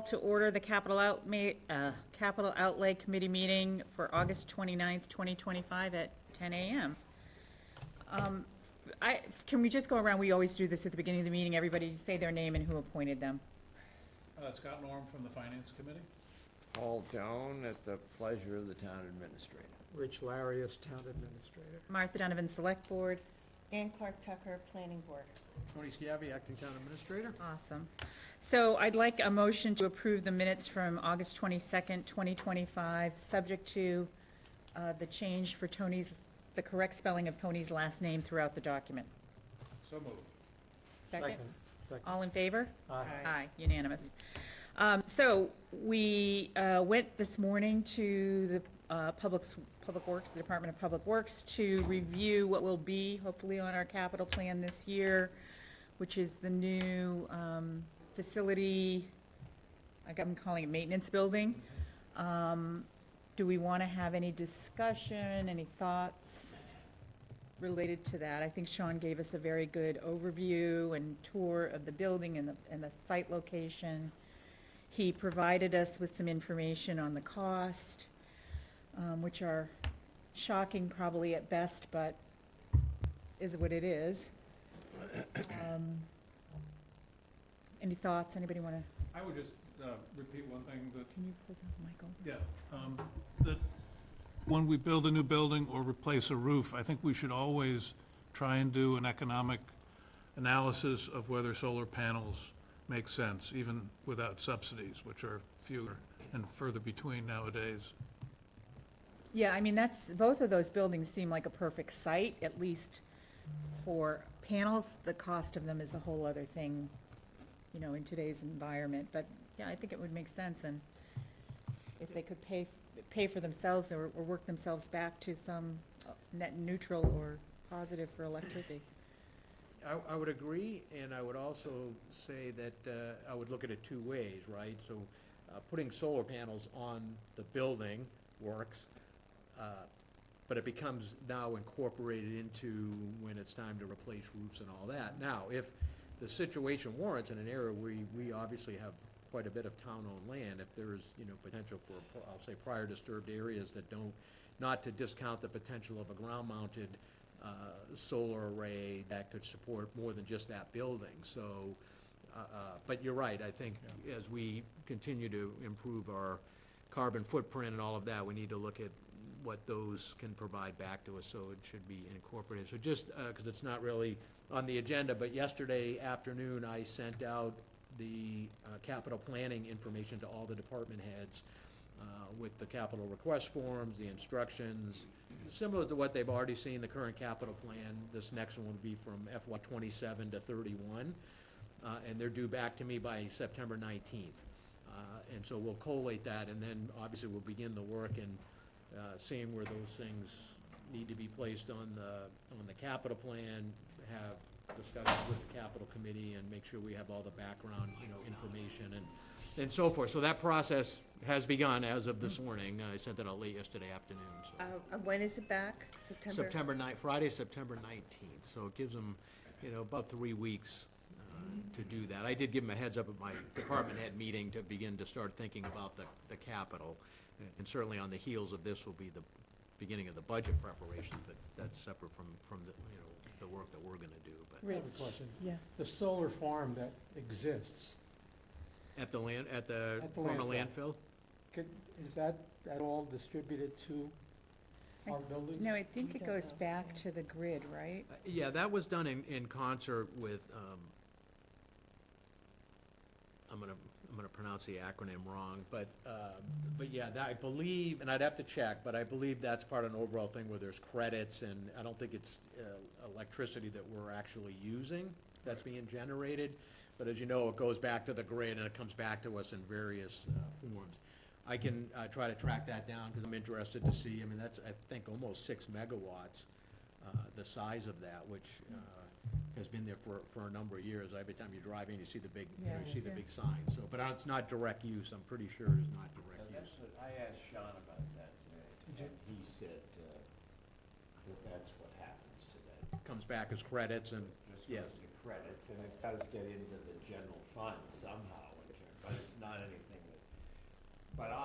call to order the Capital Outlay Committee meeting for August 29th, 2025 at 10 a.m. Can we just go around? We always do this at the beginning of the meeting. Everybody say their name and who appointed them. Scott Norm from the Finance Committee. Paul Doan at the pleasure of the town administrator. Rich Larius, Town Administrator. Martha Donovan, Select Board. Ann Clark Tucker, Planning Board. Tony Schiavi, Acting Town Administrator. Awesome. So I'd like a motion to approve the minutes from August 22nd, 2025, subject to the change for the correct spelling of Tony's last name throughout the document. So moved. Second? Second. All in favor? Aye. Aye, unanimous. So we went this morning to the Public Works, the Department of Public Works, to review what will be hopefully on our capital plan this year, which is the new facility, I'm calling it maintenance building. Do we want to have any discussion, any thoughts related to that? I think Sean gave us a very good overview and tour of the building and the site location. He provided us with some information on the cost, which are shocking probably at best, but is what it is. Any thoughts? Anybody want to? I would just repeat one thing that, Can you pull the mic over? yeah, that when we build a new building or replace a roof, I think we should always try and do an economic analysis of whether solar panels make sense, even without subsidies, which are fewer and further between nowadays. Yeah, I mean, both of those buildings seem like a perfect site, at least for panels. The cost of them is a whole other thing, in today's environment. But yeah, I think it would make sense, and if they could pay for themselves or work themselves back to some net neutral or positive for electricity. I would agree, and I would also say that I would look at it two ways, right? So putting solar panels on the building works, but it becomes now incorporated into when it's time to replace roofs and all that. Now, if the situation warrants in an area where we obviously have quite a bit of town-owned land, if there's, potential for, I'll say, prior disturbed areas that don't, not to discount the potential of a ground-mounted solar array that could support more than just that building. So, but you're right, I think as we continue to improve our carbon footprint and all of that, we need to look at what those can provide back to us, so it should be incorporated. So just, because it's not really on the agenda, but yesterday afternoon I sent out the capital planning information to all the department heads with the capital request forms, the instructions, similar to what they've already seen, the current capital plan. This next one will be from FY 27 to 31, and they're due back to me by September 19th. And so we'll collate that, and then obviously we'll begin the work in seeing where those things need to be placed on the capital plan, have discussions with the capital committee, and make sure we have all the background, information and so forth. So that process has begun as of this morning. I sent it out late yesterday afternoon. So. When is it back? September? Friday, September 19th. So it gives them, about 3 weeks to do that. I did give them a heads up at my department head meeting to begin to start thinking about the capital. And certainly on the heels of this will be the beginning of the budget preparation, but that's separate from the work that we're gonna do. But I have a question. Yeah. The solar farm that exists, at the former landfill. landfill? Is that at all distributed to our buildings? No, I think it goes back to the grid, right? Yeah, that was done in concert with, I'm gonna pronounce the acronym wrong, but yeah, I believe, and I'd have to check, but I believe that's part of an overall thing where there's credits, and I don't think it's electricity that we're actually using that's being generated, but as you know, it goes back to the grid and it comes back to us in various forms. I can try to track that down because I'm interested to see. I mean, that's, I think, almost 6 megawatts, the size of that, which has been there for a number of years. Every time you drive in, you see the big, you see the big sign. So, but it's not direct use. I'm pretty sure it is not direct use. That's what, I asked Sean about that today, and he said that that's what happens to that. Comes back as credits and, Just yes. goes to credits, and it does get into the general fund somehow, but it's not anything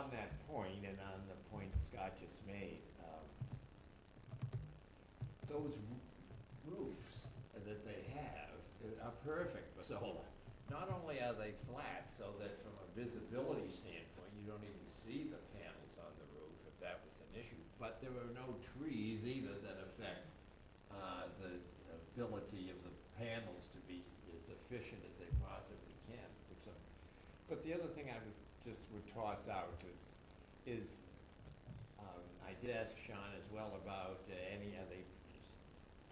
on that point, and on the point Scott just made, those roofs that they have are perfect for solar. Not only are they flat, so that from a visibility standpoint, you don't even see the panels on the roof, if that was an issue, but there are no trees either that affect the ability of the panels to be as efficient as they possibly can. But the other thing I would toss out is, I did ask Sean as well about are they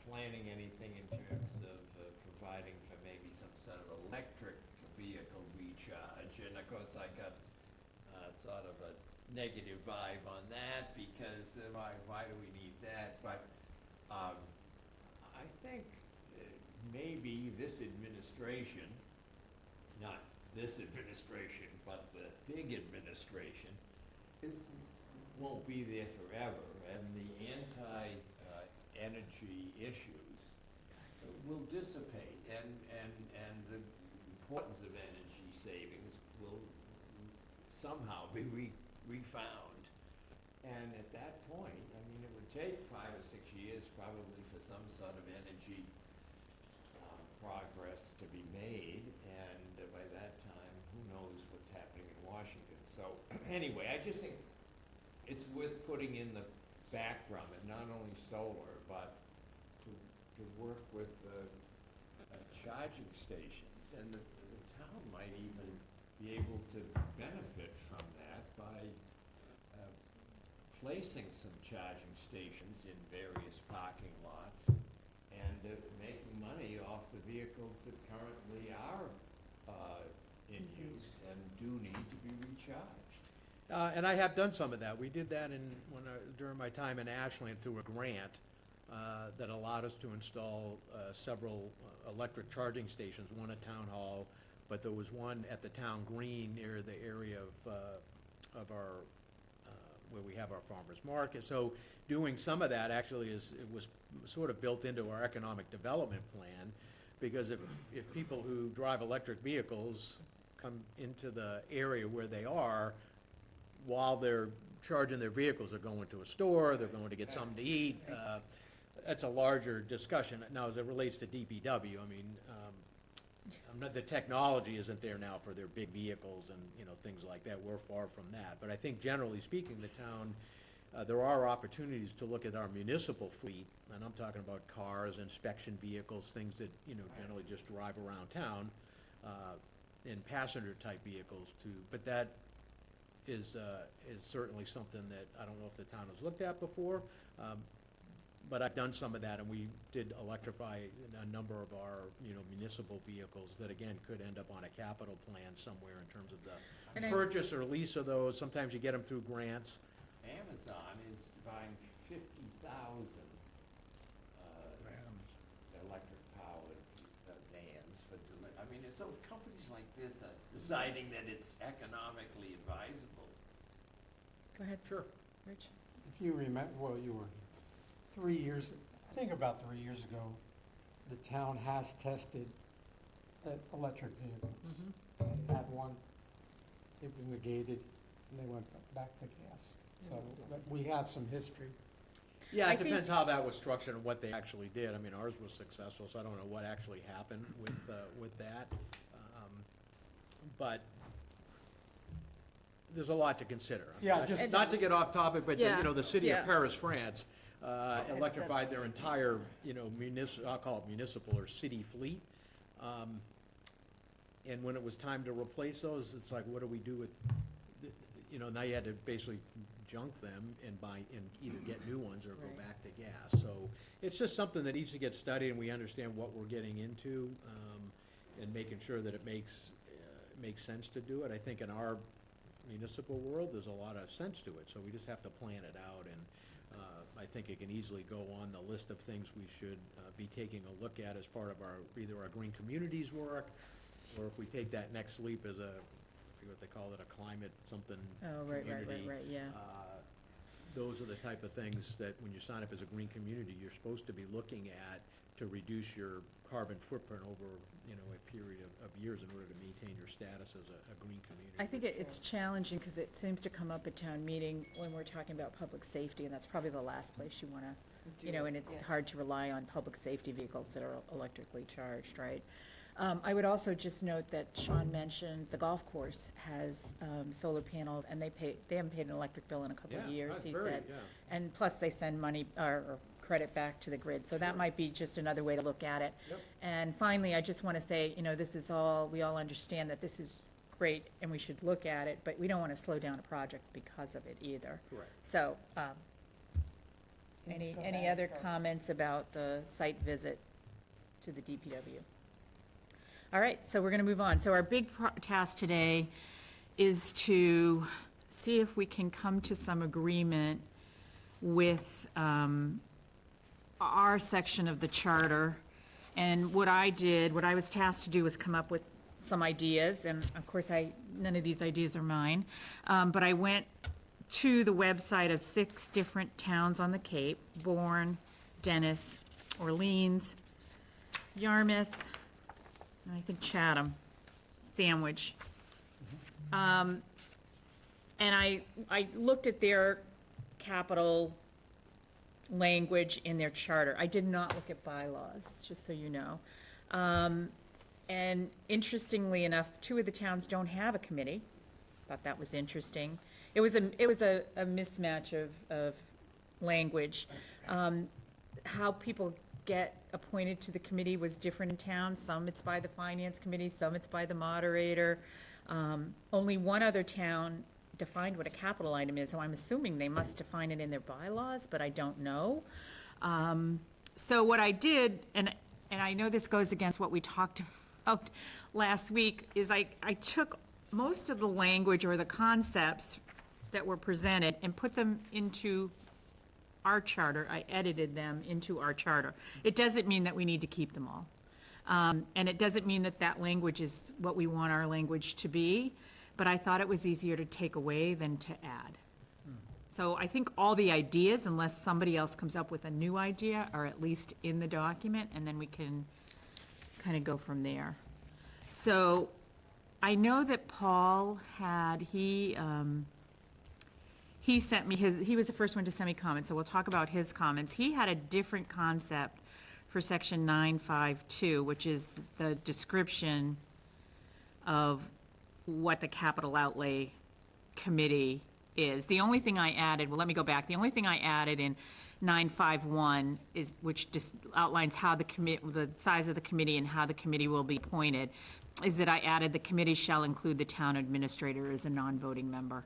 planning anything in terms of providing for maybe some sort of electric vehicle recharge? And of course, I got sort of a negative vibe on that, because why do we need that? But I think maybe this administration, not this administration, but the big administration, won't be there forever, and the energy issues will dissipate, and the importance of energy savings will somehow be refound. And at that point, I mean, it would take 5 or 6 years probably for some sort of energy progress to be made, and by that time, who knows what's happening in Washington. So anyway, I just think it's worth putting in the background, and not only solar, but to work with charging stations, and the town might even be able to benefit from that by placing some charging stations in various parking lots, and making money off the vehicles that currently are in use and do need to be recharged. And I have done some of that. We did that during my time in Ashland through a grant that allowed us to install several electric charging stations, one at Town Hall, but there was one at the town green near the area of our, where we have our farmers market. So doing some of that actually it was sort of built into our economic development plan, because if people who drive electric vehicles come into the area where they are, while they're charging their vehicles, they're going to a store, they're going to get something to eat. That's a larger discussion. Now, as it relates to DPW, I mean, the technology isn't there now for their big vehicles and, things like that. We're far from that. But I think generally speaking, the town, there are opportunities to look at our municipal fleet, and I'm talking about cars, inspection vehicles, things that, generally just drive around town, and passenger-type vehicles too. But that is certainly something that I don't know if the town has looked at before, but I've done some of that, and we did electrify a number of our, municipal vehicles that, again, could end up on a capital plan somewhere in terms of the And purchase or lease of those. Sometimes you get them through grants. Amazon is buying 50,000 electric-powered vans for delivery. I mean, so companies like this are deciding that it's economically advisable. Go ahead, Sure. Rich. If you remember, well, you were 3 years, I think about 3 years ago, the town has tested electric vehicles. They had one, it was negated, and they went back to gas. So, but we have some history. Yeah, I it think- depends how that was structured and what they actually did. I mean, ours was successful, so I don't know what actually happened with that. But there's a lot to consider. Yeah, just- Not to get off topic, but, Yeah, the city of yeah. Paris, France, electrified their entire, I'll call it municipal or city fleet. And when it was time to replace those, it's like, what do we do with, now you had to basically junk them and either get new ones or go Right. back to gas. So it's just something that needs to get studied, and we understand what we're getting into, and making sure that it makes sense to do it. I think in our municipal world, there's a lot of sense to it, so we just have to plan it out, and I think it can easily go on the list of things we should be taking a look at as part of either our green communities work, or if we take that next leap as I forget what they call it, a climate something Oh, right, community. yeah. Those are the type of things that when you sign up as a green community, you're supposed to be looking at to reduce your carbon footprint over, a period of years in order to maintain your status as a green community. I think it's challenging because it seems to come up at town meeting when we're talking about public safety, and that's probably the last place you want to, and it's Yes. hard to rely on public safety vehicles that are electrically charged, right? I would also just note that Sean mentioned the golf course has solar panels, and they haven't paid an electric bill in a couple of years, he said. And plus, they send money or credit back to the grid, so that might be just another way to look at it. Yep. And finally, I just want to say, this is all, we all understand that this is great, and we should look at it, but we don't want to slow down a project because of it either. Correct. So, Things any go other faster. comments about the site visit to the DPW? All right, so we're going to move on. So our big task today is to see if we can come to some agreement with our section of the charter. And what I was tasked to do was come up with some ideas, and of course, none of these ideas are mine. But I went to the website of 6 different towns on the Cape: Bourne, Dennis, Orleans, Yarmouth, and I think Chatham, Sandwich. And I looked at their capital language in their charter. I did not look at bylaws, just so you know. And interestingly enough, 2 of the towns don't have a committee. Thought that was interesting. It was a mismatch of language. How people get appointed to the committee was different in towns. Some it's by the finance committee, some it's by the moderator. Only one other town defined what a capital item is, so I'm assuming they must define it in their bylaws, but I don't know. So what I did, and I know this goes against what we talked about last week, is I took most of the language or the concepts that were presented and put them into our charter. I edited them into our charter. It doesn't mean that we need to keep them all. And it doesn't mean that language is what we want our language to be, but I thought it was easier to take away than to add. So I think all the ideas, unless somebody else comes up with a new idea, are at least in the document, and then we can kind of go from there. So I know that Paul he sent me he was the first one to send me comments, so we'll talk about his comments. He had a different concept for section 952, which is the description of what the capital outlay committee is. The only thing I added, well, let me go back. The only thing I added in 951 is, which just outlines how the size of the committee and how the committee will be appointed, is that I added the committee shall include the town administrator as a non-voting member.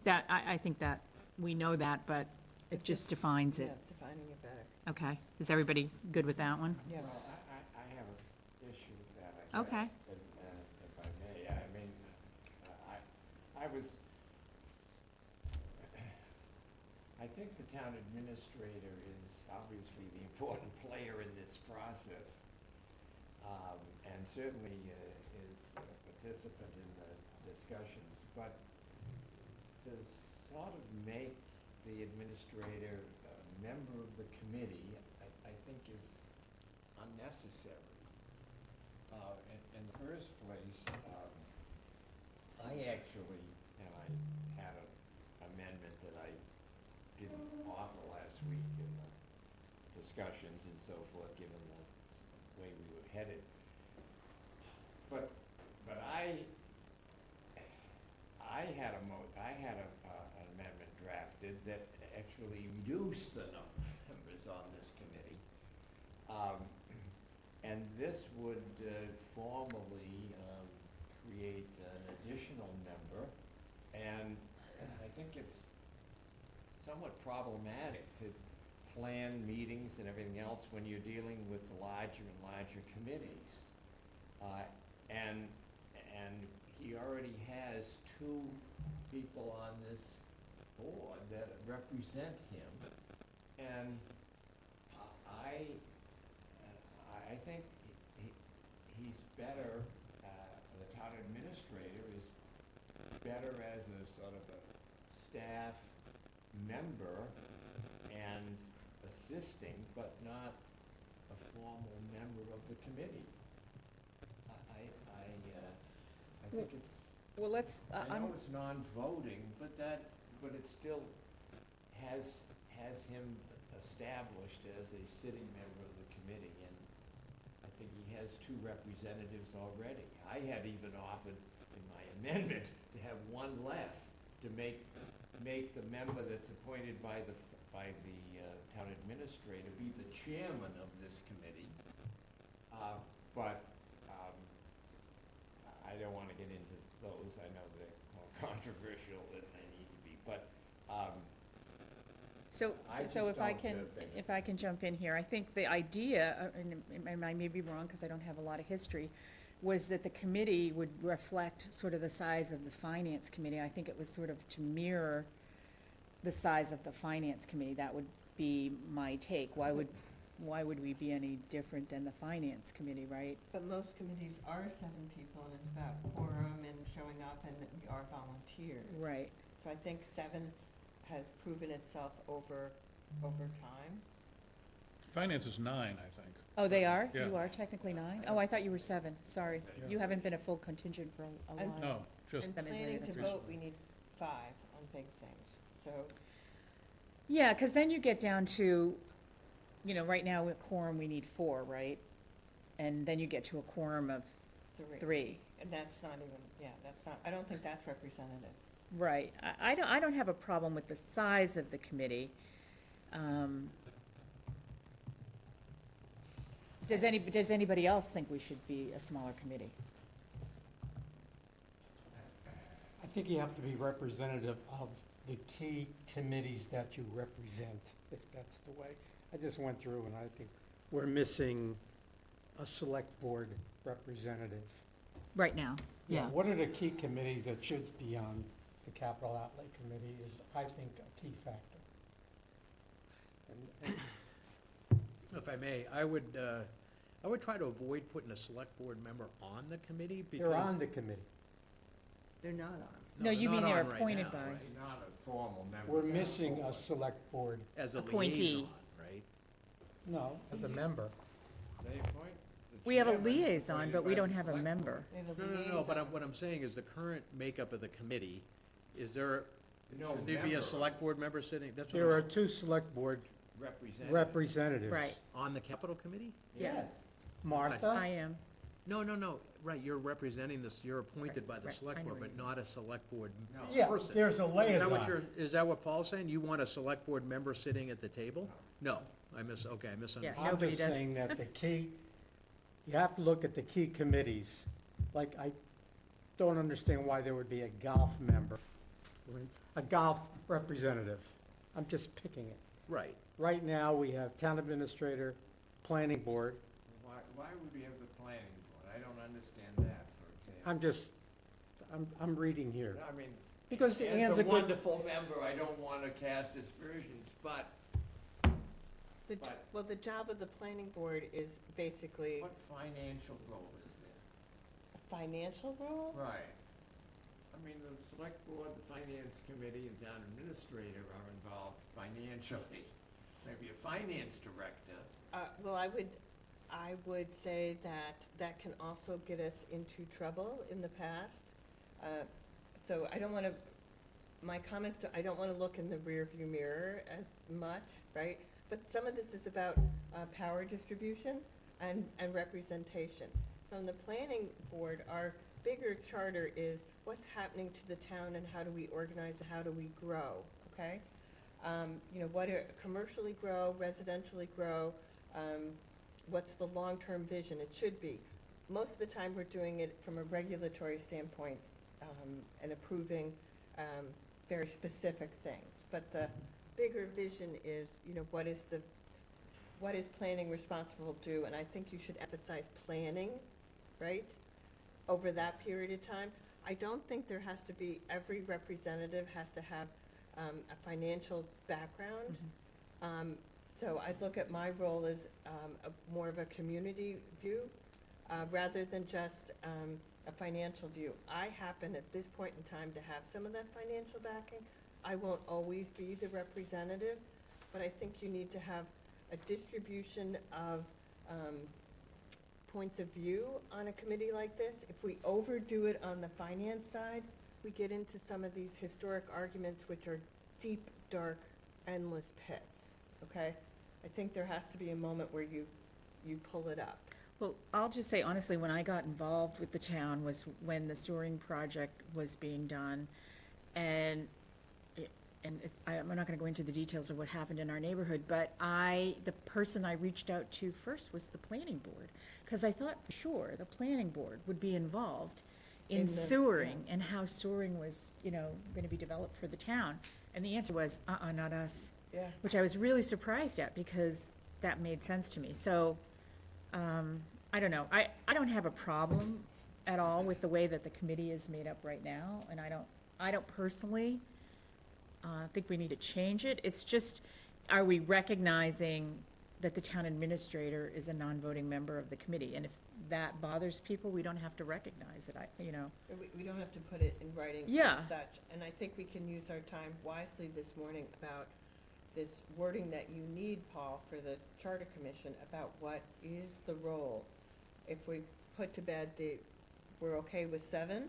That, I think that, we know that, but it just defines Yeah, it. defining it better. Okay, is everybody good with that one? Yeah. Well, I have an issue with that, I guess. Okay. If I may, I mean, I think the town administrator is obviously the important player in this process, and certainly is a participant in the discussions, but to sort of make the administrator a member of the committee, I think is unnecessary. In the first place, I actually, and I had an amendment that I didn't offer last week in the discussions and so forth, given the way we were headed. But I had an amendment drafted that actually reduced the number of members on this committee. And this would formally create an additional member, and I think it's somewhat problematic to plan meetings and everything else when you're dealing with larger and larger committees. And he already has 2 people on this board that represent him, and I think he's better, the town administrator is better as a sort of a staff member and assisting, but not a formal member of the committee. I think it's, Well, let's, I know it's non-voting, but it still has him established as a sitting member of the committee, and I think he has 2 representatives already. I had even offered in my amendment to have one less, to make the member that's appointed by the town administrator be the chairman of this committee. But I don't want to get into those. I know they're more controversial than they need to be, but so, I so just don't, if I can jump in here, I think the idea, and I may be wrong because I don't have a lot of history, was that the committee would reflect sort of the size of the finance committee. I think it was sort of to mirror the size of the finance committee. That would be my take. Why would we be any different than the finance committee, right? But most committees are 7 people, and it's about quorum and showing up, and that we are volunteers. Right. So I think 7 has proven itself over time. Finance is 9, I think. Oh, they are? Yeah. You are technically 9? Oh, I thought you were 7, sorry. You haven't been a full contingent for a And- while. No, just, And That is planning very to special. vote, we need 5 on big things, so. Yeah, because then you get down to, right now with quorum, we need 4, right? And then you get to a quorum of 3. And that's not even, that's not, I don't think that's representative. Right. I don't have a problem with the size of the committee. Does anybody else think we should be a smaller committee? I think you have to be representative of the key committees that you represent, if that's the way. I just went through and I think we're missing a select board representative. Right now, yeah. What are the key committees that should be on the capital outlay committee is, I think, a key factor. And If I may, I would try to avoid putting a select board member on the committee because. they're on the committee. They're not on. No, they're you mean not they're on right appointed now, by. right? not a formal member. We're missing a select board, As a Appointee. liaison, right? no, as a member. They appoint the We have a chairman, liaison, appointed but we by don't the have a select member. board. We have a No, liaison. but what I'm saying is the current makeup of the committee, is there, No should there be member a select board member sitting, that's what There are I'm, 2 select board Representative. representatives. Right. on the capital committee? Yeah. Yes. Martha? I am. No, right, you're representing this, you're appointed by the Right, I select know board, what but you not a select board No. Yeah, person. there's a Is that what liaison. is that what Paul's saying? You want a select board member sitting at the table? No, I misunderstood. Yeah. I'm Nobody just does. saying that the key, you have to look at the key committees. Like, I don't understand why there would be a golf member, a golf representative. I'm just picking it. Right, Right now, we have town administrator, planning board. Why would we have the planning board? I don't understand that, for example. I'm reading here. I mean, Because Ann's as a a good, wonderful member, I don't want to cast aspersions, but Well, the job of the planning board is basically what financial role is there? a financial role? Right. I mean, the select board, the finance committee, and town administrator are involved financially. Maybe a finance director. Well, I would say that can also get us into trouble in the past. So I don't want to, my comments, I don't want to look in the rearview mirror as much, right? But some of this is about power distribution and representation. From the planning board, our bigger charter is what's happening to the town and how do we organize, how do we grow, okay? Commercially grow, residentially grow, what's the long-term vision? It should be. Most of the time, we're doing it from a regulatory standpoint and approving very specific things. But the bigger vision is, what is planning responsible to do? And I think you should emphasize planning, right, over that period of time. I don't think there has to be, every representative has to have a financial background. So I'd look at my role as more of a community view rather than just a financial view. I happen at this point in time to have some of that financial backing. I won't always be the representative, but I think you need to have a distribution of points of view on a committee like this. If we overdo it on the finance side, we get into some of these historic arguments which are deep, dark, endless pits, okay? I think there has to be a moment where you pull it up. Well, I'll just say honestly, when I got involved with the town was when the sewering project was being done. And I'm not gonna go into the details of what happened in our neighborhood, but the person I reached out to first was the planning board. Cause I thought for sure the planning board would be involved in In the- sewering and how sewering was, gonna be developed for the town. And the answer was, not us. Yeah. Which I was really surprised at because that made sense to me. So, I don't know. I don't have a problem at all with the way that the committee is made up right now, and I don't personally think we need to change it. It's just, are we recognizing that the town administrator is a non-voting member of the committee? And if that bothers people, we don't have to recognize it, We don't have to put it in writing Yeah. as such. And I think we can use our time wisely this morning about this wording that you need, Paul, for the Charter Commission about what is the role. If we put to bed we're okay with 7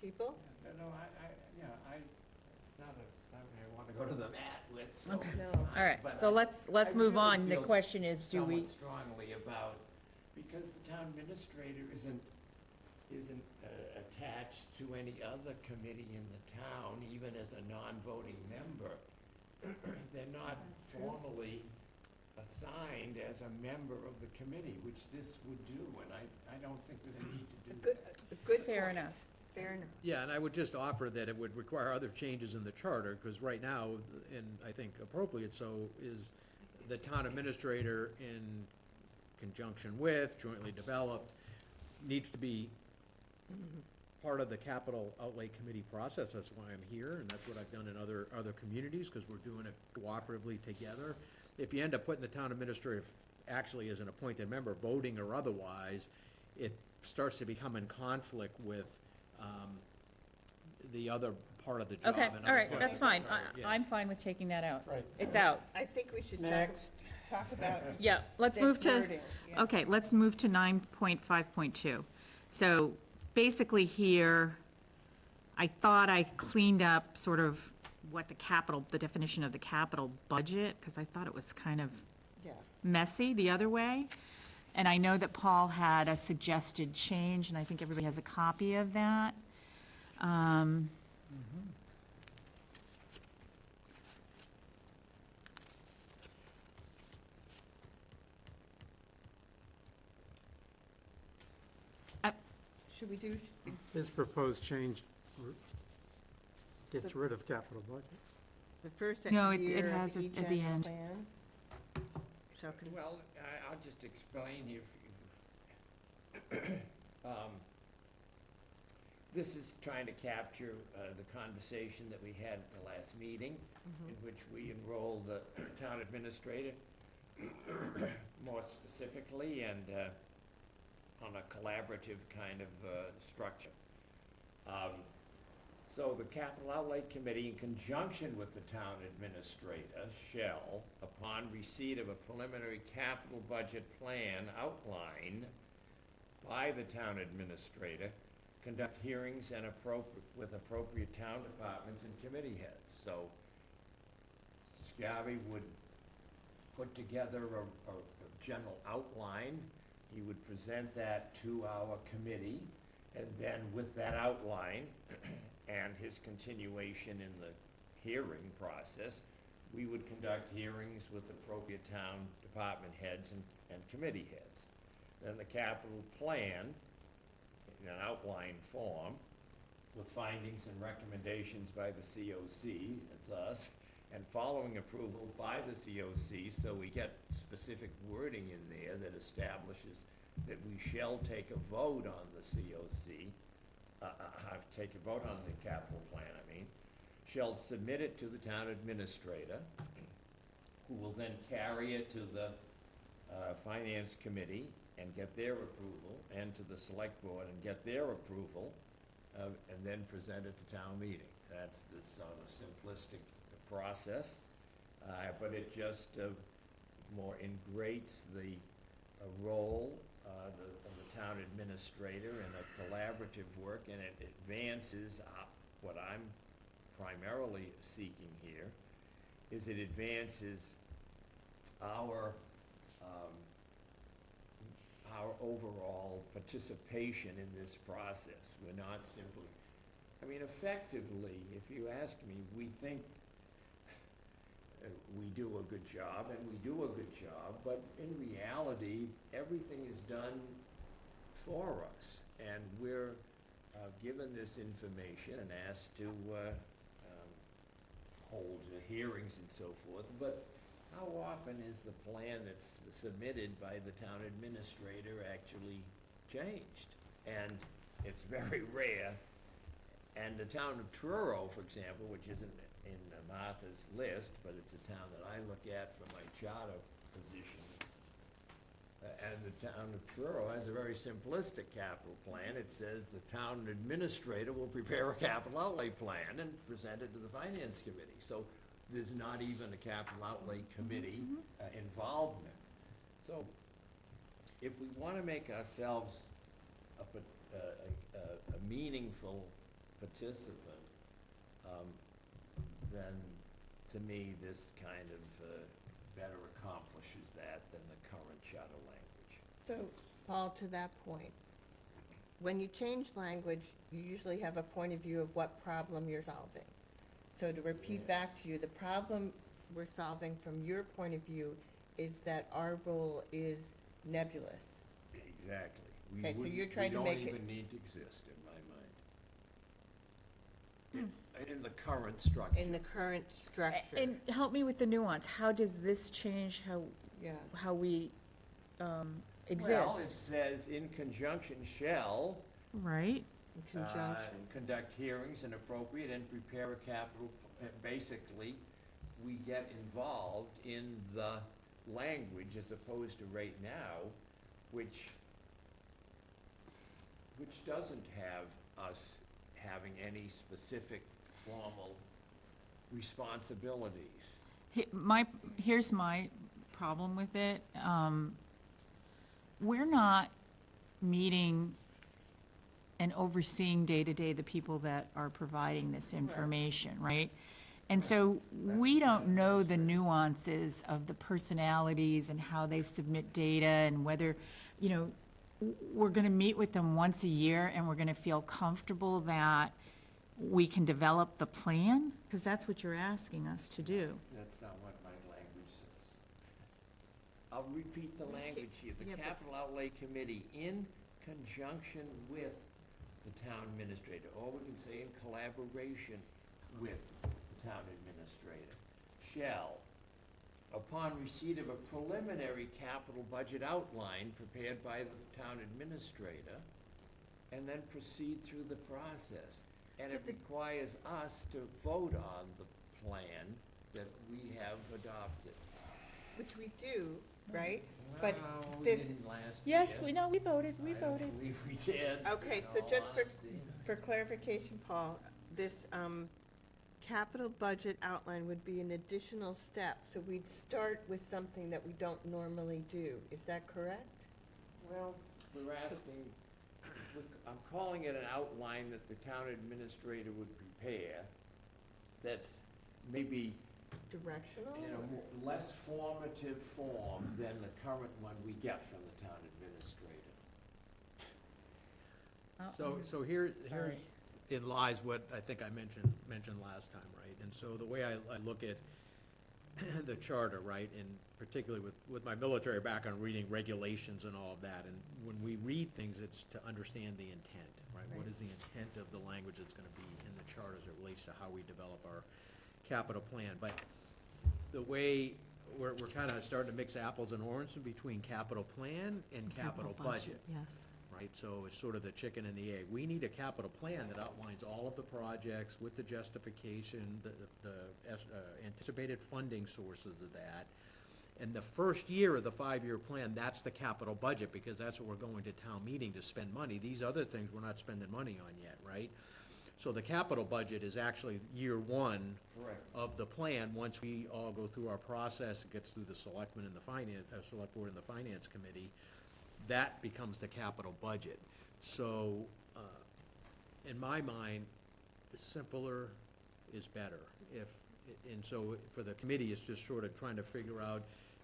people? No, it's not something I wanna go to the mat with, so. Okay. No. All right, But so let's I move really on. The feel question is, do we? Somewhat strongly about, because the town administrator isn't attached to any other committee in the town, even as a non-voting member. They're not formally assigned as a member of the committee, which this would do, and I don't think there's a need to do that. A good Fair point. enough. Fair enough. Yeah, and I would just offer that it would require other changes in the charter, because right now, and I think appropriate so, is the town administrator in conjunction with, jointly developed, needs to be part of the capital outlay committee process. That's why I'm here, and that's what I've done in other communities, because we're doing it cooperatively together. If you end up putting the town administrator actually as an appointed member, voting or otherwise, it starts to become in conflict with the other part of the job. Okay, and all other right, part of that's the fine. charter, yeah. I'm fine with taking that out. Right. It's out. I think we should Next. talk about Yeah, let's this move to, wording. Yeah. okay, let's move to 9.5.2. So basically here, I thought I cleaned up sort of what the definition of the capital budget, because I thought it was kind of Yeah. messy the other way. And I know that Paul had a suggested change, and I think everybody has a copy of that. Should we do, His proposed change gets rid of capital budget. the first No, it year has of it each at the annual end. plan? So can- Well, I'll just explain here. This is trying to capture the conversation that we had at the last meeting, in which we enrolled the town administrator more specifically and on a collaborative kind of structure. So the Capital Outlay Committee, in conjunction with the town administrator, shall, upon receipt of a preliminary capital budget plan outlined by the town administrator, conduct hearings and with appropriate town departments and committee heads. So Mr. Schiavi would put together a general outline. He would present that to our committee, and then with that outline and his continuation in the hearing process, we would conduct hearings with appropriate town department heads and committee heads. Then the capital plan, in an outline form, with findings and recommendations by the COC, that's us, and following approval by the COC, so we get specific wording in there that establishes that we shall take a vote on the COC, take a vote on the capital plan, shall submit it to the town administrator, who will then carry it to the finance committee and get their approval, and to the select board and get their approval, and then present it to town meeting. That's the sort of simplistic process, but it just more ingrates the a role of the town administrator in a collaborative work, and it advances what I'm primarily seeking here, is it advances our overall participation in this process. We're not simply, I mean, effectively, if you ask me, we think we do a good job, and we do a good job, but in reality, everything is done for us. And we're given this information and asked to hold hearings and so forth, but how often is the plan that's submitted by the town administrator actually changed? And it's very rare. And the town of Truro, for example, which isn't in Martha's list, but it's a town that I look at for my charter position. And the town of Truro has a very simplistic capital plan. It says the town administrator will prepare a capital outlay plan and present it to the finance committee. So there's not even a capital outlay committee involvement. So if we want to make ourselves a meaningful participant, then to me, this kind of better accomplishes that than the current charter language. So, Paul, to that point, when you change language, you usually have a point of view of what problem you're solving. So to repeat back to you, the problem we're solving from your point of view is that our role is nebulous. Exactly. Okay, so you're trying to make We it- don't even need to exist, in my mind. In the current structure. In the current structure. And help me with the nuance. How does this change Yeah. how we exist? Well, it says, in conjunction shall Right? In conjunction. conduct hearings and appropriate and prepare a capital, basically, we get involved in the language as opposed to right now, which doesn't have us having any specific formal responsibilities. Here's my problem with it. We're not meeting and overseeing day-to-day the people that are providing this information, right? And so we don't know the nuances of the personalities and how they submit data and whether, we're gonna meet with them once a year and we're gonna feel comfortable that we can develop the plan, because that's what you're asking us to do. That's not what my language says. I'll repeat the language here. The Yeah, but- Capital Outlay Committee, in conjunction with the town administrator, or we can say in collaboration with the town administrator, shall, upon receipt of a preliminary capital budget outline prepared by the town administrator, and then proceed through the process. And it requires us to vote on the plan that we have adopted. Which we do, right? But Well, we this- didn't last Yes, year. we know, we voted. I don't believe we did. Okay, in so all just honesty. for clarification, Paul, this capital budget outline would be an additional step. So we'd start with something that we don't normally do. Is that correct? Well, we're asking, I'm calling it an outline that the town administrator would prepare that's maybe Directional? in a less formative form than the current one we get from the town administrator. So here Sorry. in lies what I think I mentioned last time, right? And so the way I look at the charter, right, and particularly with my military background, reading regulations and all of that, and when we read things, it's to understand the intent, right? What Right. is the intent of the language that's gonna be in the charter as it relates to how we develop our capital plan? But the way, we're kinda starting to mix apples and oranges between capital plan and capital budget. Yes. Right, so it's sort of the chicken and the egg. We need a capital plan that outlines all of the projects with the justification, the anticipated funding sources of that. And the first year of the 5-year plan, that's the capital budget, because that's what we're going to town meeting to spend money. These other things, we're not spending money on yet, right? So the capital budget is actually year one Correct. of the plan. Once we all go through our process, it gets through the selectmen and the select board and the finance committee, that becomes the capital budget. So, in my mind, simpler is better. And so for the committee, it's just sort of trying to figure out,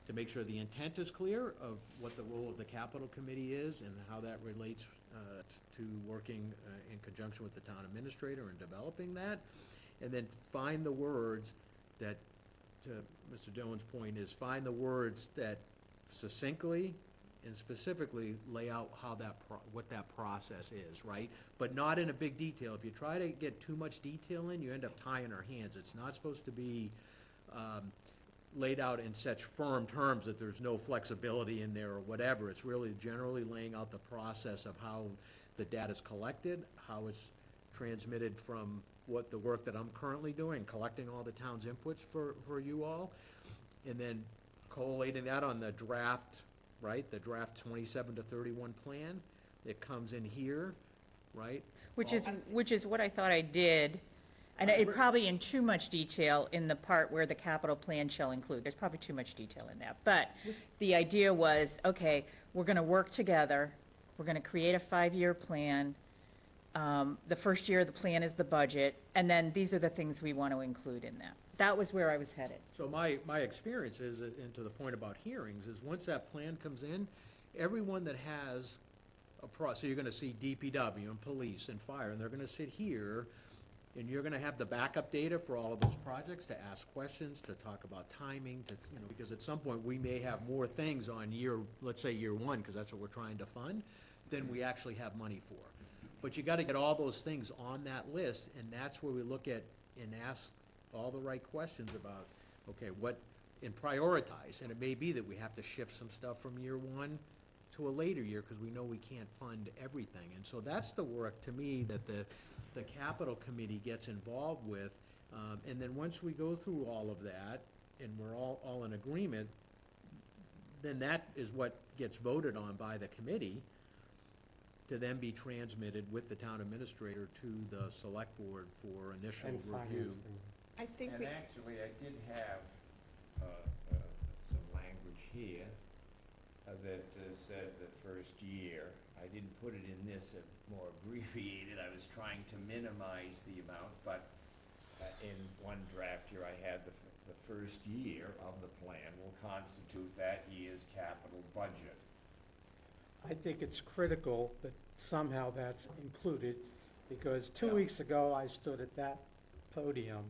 to make sure the intent is clear of what the role of the capital committee is and how that relates to working in conjunction with the town administrator and developing that. And then find the words that, to Mr. Dillon's point, is find the words that succinctly and specifically lay out how what that process is, right? But not in a big detail. If you try to get too much detail in, you end up tying our hands. It's not supposed to be laid out in such firm terms that there's no flexibility in there or whatever. It's really generally laying out the process of how the data's collected, how it's transmitted from what the work that I'm currently doing, collecting all the town's inputs for you all, and then collating that on the draft, right, the draft 27 to 31 plan that comes in here, right? Which is what I thought I did, and it probably in too much detail in the part where the capital plan shall include. There's probably too much detail in that. But the idea was, okay, we're gonna work together, we're gonna create a 5-year plan. The first year of the plan is the budget, and then these are the things we want to include in that. That was where I was headed. So my experience is, and to the point about hearings, is once that plan comes in, everyone that has so you're gonna see DPW and police and fire, and they're gonna sit here, and you're gonna have the backup data for all of those projects to ask questions, to talk about timing, because at some point, we may have more things on let's say year one, because that's what we're trying to fund, than we actually have money for. But you gotta get all those things on that list, and that's where we look at and ask all the right questions about, okay, and prioritize. And it may be that we have to shift some stuff from year one to a later year, because we know we can't fund everything. And so that's the work, to me, that the capital committee gets involved with. And then once we go through all of that, and we're all in agreement, then that is what gets voted on by the committee, to then be transmitted with the town administrator to the select board for initial And review. finance committee. I think And we, actually, I did have some language here that said the first year. I didn't put it in this more abbreviated. I was trying to minimize the amount, but in one draft here, I had the first year of the plan will constitute that year's capital budget. I think it's critical that somehow that's included, because 2 Yeah. weeks ago, I stood at that podium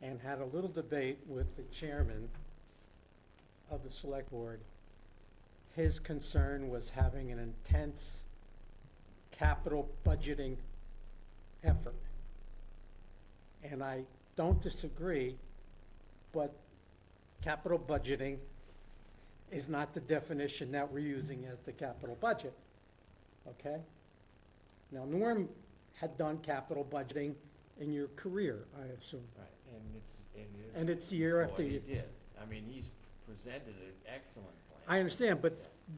and had a little debate with the chairman of the select board. His concern was having an intense capital budgeting effort. And I don't disagree, but capital budgeting is not the definition that we're using as the capital budget, okay? Now, Norm had done capital budgeting in your career, I assume, Right. and it's year after He year. did. I mean, he's presented an excellent plan. I understand, but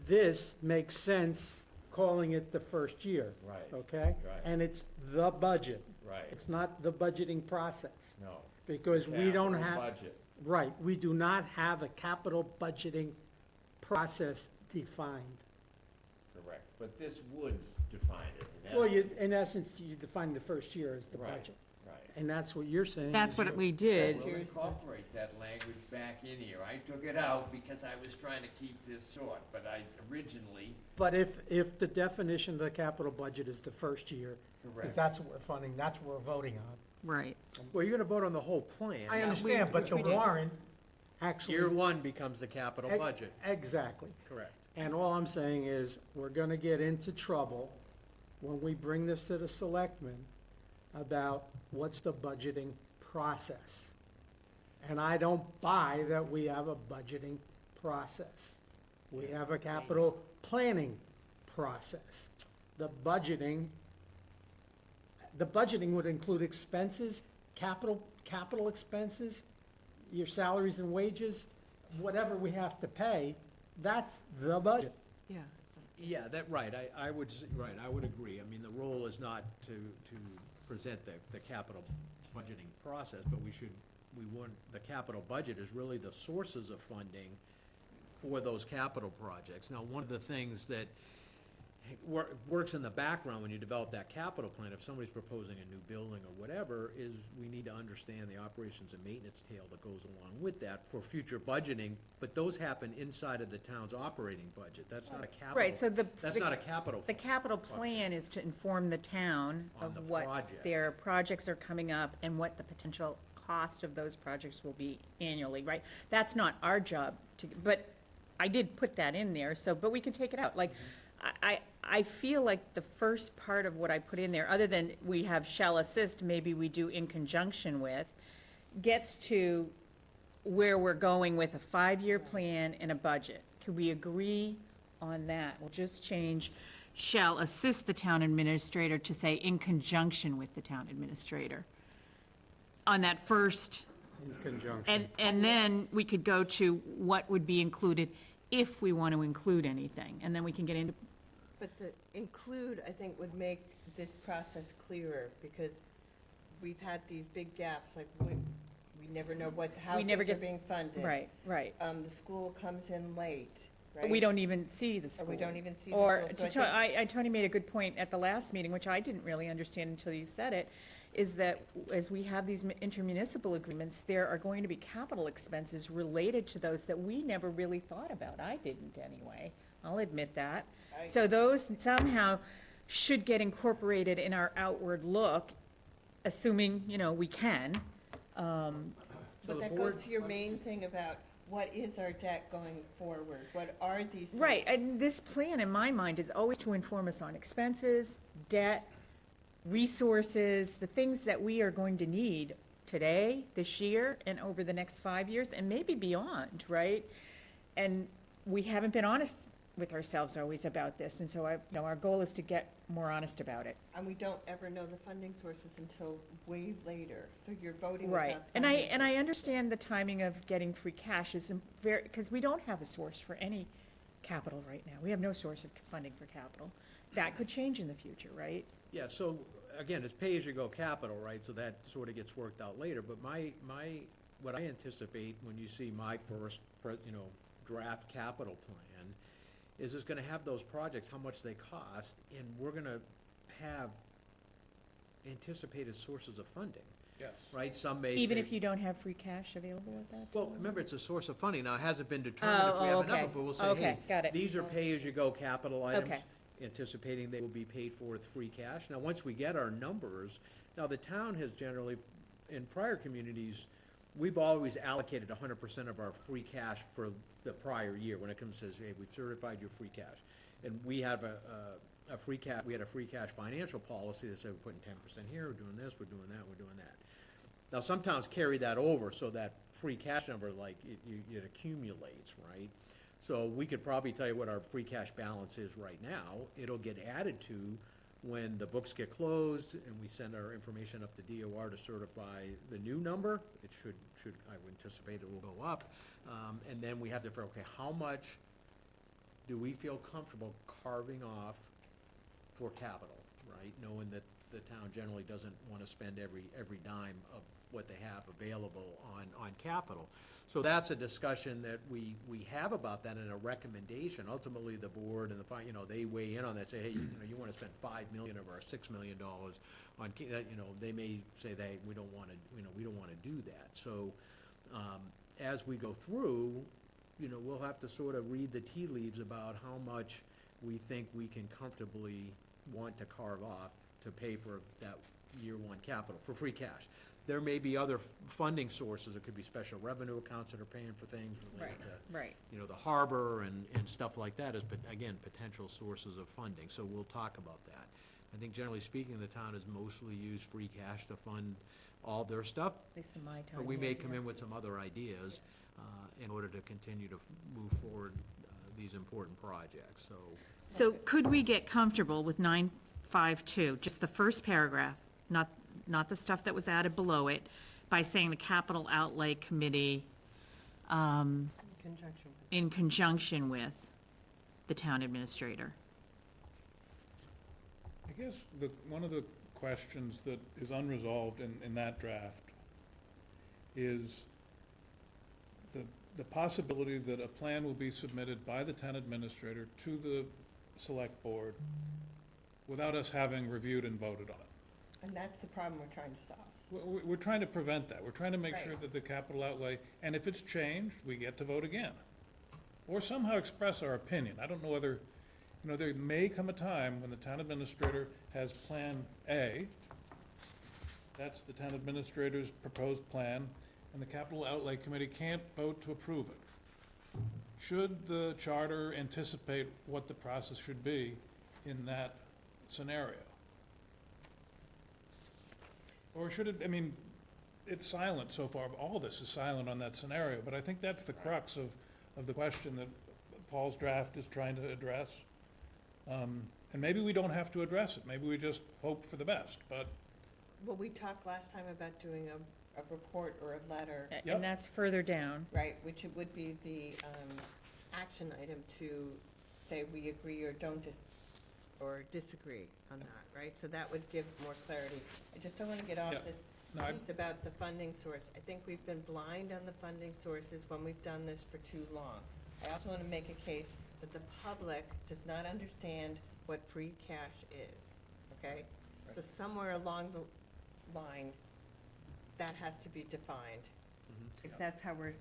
this makes sense, calling it the first year, Right, okay? Right. And it's the budget, right. it's not the budgeting process, No. because we don't Capital have, budget. right, we do not have a capital budgeting process defined. Correct. But this would define it. Well, in essence, you define the first year as the Right. budget, Right. and that's what you're saying. That's is what you- we did. We'll incorporate that language back in here. I took it out because I was trying to keep this short, but I originally, But if the definition of the capital budget is the first year, because correct. that's what we're funding, that's what we're voting on. Right. Well, you're gonna vote on the whole plan. I understand, but which the we did. warrant actually. Year one becomes the capital Ex- budget. Exactly. Correct. And all I'm saying is, we're gonna get into trouble when we bring this to the selectmen about what's the budgeting process. And I don't buy that we have a budgeting process. We have a capital planning process. The budgeting would include expenses, capital expenses, your salaries and wages, whatever we have to pay, that's the budget. Yeah. Yeah, right, I would agree. I mean, the role is not to present the capital budgeting process, but the capital budget is really the sources of funding for those capital projects. Now, one of the things that works in the background when you develop that capital plan, if somebody's proposing a new building or whatever, is we need to understand the operations and maintenance tail that goes along with that for future budgeting, but those happen inside of the town's operating budget. That's not a capital. Right, so That's not a capital. the capital plan is to inform the town On the of what projects. their projects are coming up and what the potential cost of those projects will be annually, right? That's not our job to, but I did put that in there, so, but we can take it out. Like, I feel like the first part of what I put in there, other than we have shall assist, maybe we do in conjunction with, gets to where we're going with a 5-year plan and a budget. Can we agree on that? We'll just change shall assist the town administrator to say in conjunction with the town administrator. On that first, In conjunction. and then we could go to what would be included if we want to include anything, and then we can get into, But the include, I think, would make this process clearer, because we've had these big gaps, like we never know how We never things are get- being funded. right. The school comes in late, right? We don't even see the Or school. we don't even see the Or, school. So I think- Tony made a good point at the last meeting, which I didn't really understand until you said it, is that as we have these intermunicipal agreements, there are going to be capital expenses related to those that we never really thought about. I didn't anyway, I'll admit that. So those somehow should get incorporated in our outward look, assuming, we can. So But the that board- goes to your main thing about what is our debt going forward? What are these things? Right, and this plan, in my mind, is always to inform us on expenses, debt, resources, the things that we are going to need today, this year, and over the next 5 years, and maybe beyond, right? And we haven't been honest with ourselves always about this, and so our goal is to get more honest about it. And we don't ever know the funding sources until way later, so you're voting Right, without and funding I sources. understand the timing of getting free cash is very, because we don't have a source for any capital right now. We have no source of funding for capital. That could change in the future, right? Yeah, so, again, it's pay-as-you-go capital, right, so that sort of gets worked out later, but what I anticipate when you see my first, draft capital plan, is it's gonna have those projects, how much they cost, and we're gonna have anticipated sources of funding, Yes. right? Some may say. Even if you don't have free cash available at that time? Well, remember, it's a source of funding. Now, it hasn't been determined if we have enough, okay. but we'll say, Okay, hey, got it. these are pay-as-you-go capital items, Okay. anticipating they will be paid for with free cash. Now, once we get our numbers, now, the town has generally, in prior communities, we've always allocated 100% of our free cash for the prior year, when it comes and says, hey, we've certified your free cash. And we have we had a free cash financial policy that said we're putting 10% here, we're doing this, we're doing that, we're doing that. Now, some towns carry that over, so that free cash number, like, it accumulates, right? So we could probably tell you what our free cash balance is right now. It'll get added to when the books get closed and we send our information up to DOR to certify the new number. It should, I would anticipate it will go up. And then we have to figure, okay, how much do we feel comfortable carving off for capital, right? Knowing that the town generally doesn't want to spend every dime of what they have available on capital. So that's a discussion that we have about that, and a recommendation. Ultimately, the board and they weigh in on that, say, hey, you want to spend $5 million of our $6 million on, they may say we don't want to do that. So, as we go through, we'll have to sort of read the tea leaves about how much we think we can comfortably want to carve off to pay for that year one capital, for free cash. There may be other funding sources. It could be special revenue accounts that are paying for things related to, Right. the harbor and stuff like that is, but again, potential sources of funding. So we'll talk about that. I think generally speaking, the town has mostly used free cash to fund all their stuff, At least in my time. but we may here, come yeah. in with some other ideas in order to continue to move forward these important projects, so. So could we get comfortable with 952, just the first paragraph, not the stuff that was added below it, by saying the capital outlay committee Conjunction. in conjunction with the town administrator? I guess one of the questions that is unresolved in that draft is the possibility that a plan will be submitted by the town administrator to the select board without us having reviewed and voted on it. And that's the problem we're trying to solve. We're trying to prevent that. We're trying to make sure Right. that the capital outlay, and if it's changed, we get to vote again. Or somehow express our opinion. I don't know whether, there may come a time when the town administrator has Plan A. That's the town administrator's proposed plan, and the capital outlay committee can't vote to approve it. Should the charter anticipate what the process should be in that scenario? Or should it, it's silent so far, all this is silent on that scenario, but I think that's the crux of the question that Paul's draft is trying to address. And maybe we don't have to address it, maybe we just hope for the best, but, Well, we talked last time about doing a report or a letter, Yep. And that's further down. right, which it would be the action item to say we agree or don't or disagree on that, right? So that would give more clarity. I just don't want to get off Yeah. this no, I, piece about the funding source. I think we've been blind on the funding sources when we've done this for too long. I also want to make a case that the public does not understand what free cash is, okay? So somewhere along the line, that has to be defined. If Yeah. that's how we're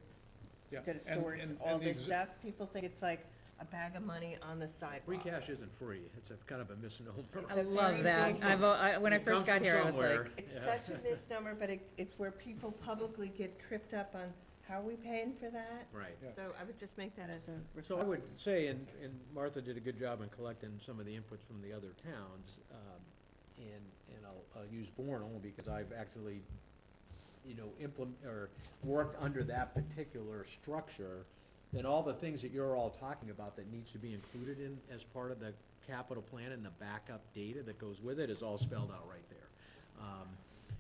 yeah. gonna And- source and- all and the this exi- stuff, people think it's like a bag of money on the sidewalk. Free cash isn't free, it's a kind of a misnomer. I a love very that. big When I It first comes got from here, I was somewhere. like, It's Yeah. such a misnomer, but it's where people publicly get tripped up on, how are we paying for that? Right. Yeah. So I would just make that as a. So I would say, and Martha did a good job in collecting some of the inputs from the other towns, and I'll use Bourne only because I've actually, worked under that particular structure, then all the things that you're all talking about that needs to be included in, as part of the capital plan and the backup data that goes with it is all spelled out right there.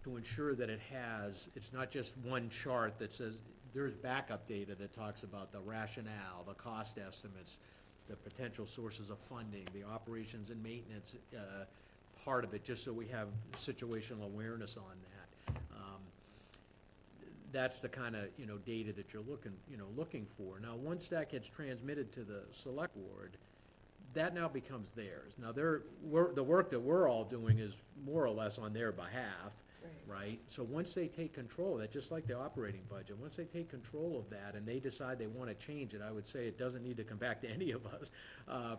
To ensure that it's not just one chart that says, there's backup data that talks about the rationale, the cost estimates, the potential sources of funding, the operations and maintenance, part of it, just so we have situational awareness on that. That's the kind of, data that you're looking for. Now, once that gets transmitted to the select board, that now becomes theirs. Now, the work that we're all doing is more or less on their behalf, right? So once they take control of that, just like the operating budget, once they take control of that and they decide they want to change it, I would say it doesn't need to come back to any of us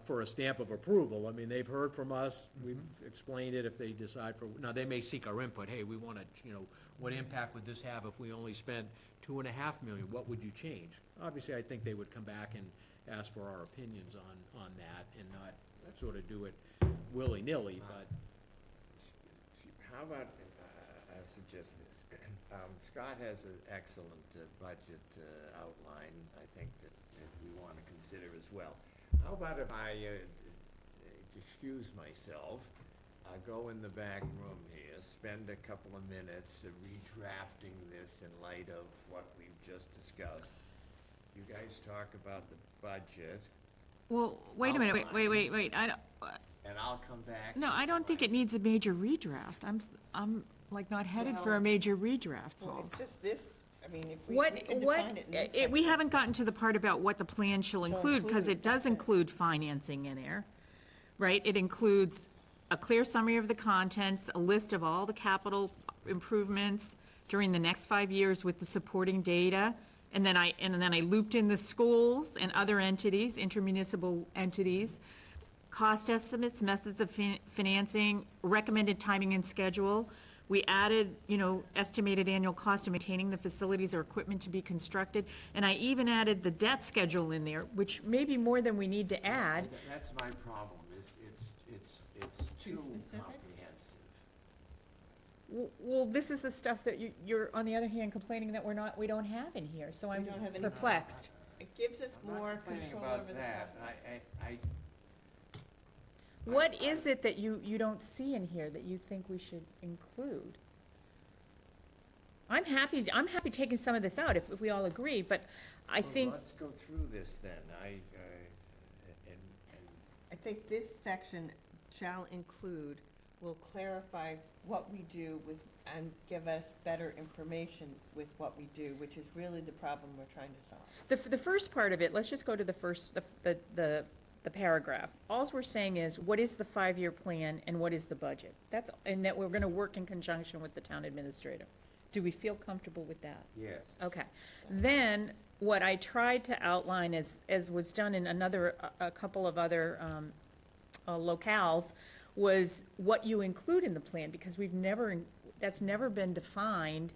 for a stamp of approval. I mean, they've heard from us, we've explained it. If they decide now they may seek our input. Hey, we want to, what impact would this have if we only spent $2.5 million? What would you change? Obviously, I think they would come back and ask for our opinions on that and not sort of do it willy-nilly, but. How about, I suggest this, Scott has an excellent budget outline, I think that we want to consider as well. How about if I excuse myself, go in the back room here, spend a couple of minutes redrafting this in light of what we've just discussed. You guys talk about the budget, well, wait a minute, wait, I don't, and I'll come back. no, I don't think it needs a major redraft. I'm like not headed for a Well- major redraft, Well, Paul. it's just this, I mean, if we What, can define it in this we section. haven't gotten to the part about what the plan shall include, because it does include financing in there, right? It includes a clear summary of the contents, a list of all the capital improvements during the next 5 years with the supporting data, and then I looped in the schools and other entities, intermunicipal entities, cost estimates, methods of financing, recommended timing and schedule. We added, estimated annual cost of maintaining the facilities or equipment to be constructed, and I even added the debt schedule in there, which may be more than we need to add. That's my problem, it's too specific? comprehensive. Well, this is the stuff that you're, on the other hand, complaining that we don't have in here, so I'm We don't have any- perplexed. It gives us I'm not more complaining control about over the that. process. What is it that you don't see in here that you think we should include? I'm happy taking some of this out if we all agree, but I Well, think, let's go through this then, and I think this section shall include will clarify what we do with, and give us better information with what we do, which is really the problem we're trying to solve. The first part of it, let's just go to the first, the paragraph. Alls we're saying is, what is the 5-year plan and what is the budget? That's, and that we're gonna work in conjunction with the town administrator. Do we feel comfortable with that? Yes. Okay. Then, what I tried to outline as was done in a couple of other locales, was what you include in the plan, because that's never been defined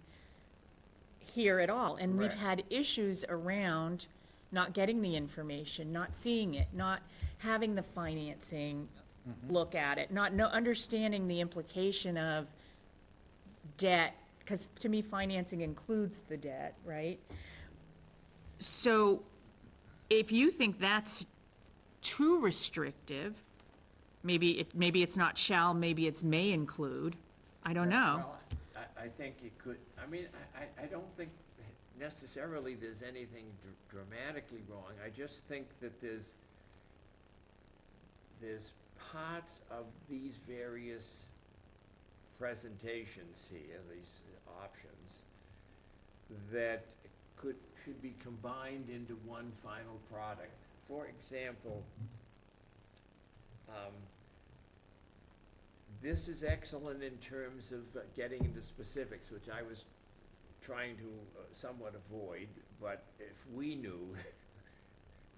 here at all. And we've Correct. had issues around not getting the information, not seeing it, not having the financing look at it, not understanding the implication of debt, because to me, financing includes the debt, right? So if you think that's too restrictive, maybe it's not shall, maybe it's may include, I don't know. Well, I think it could, I mean, I don't think necessarily there's anything dramatically wrong. I just think that there's parts of these various presentations here, these options, that should be combined into one final product. For example, this is excellent in terms of getting into specifics, which I was trying to somewhat avoid, but if we knew,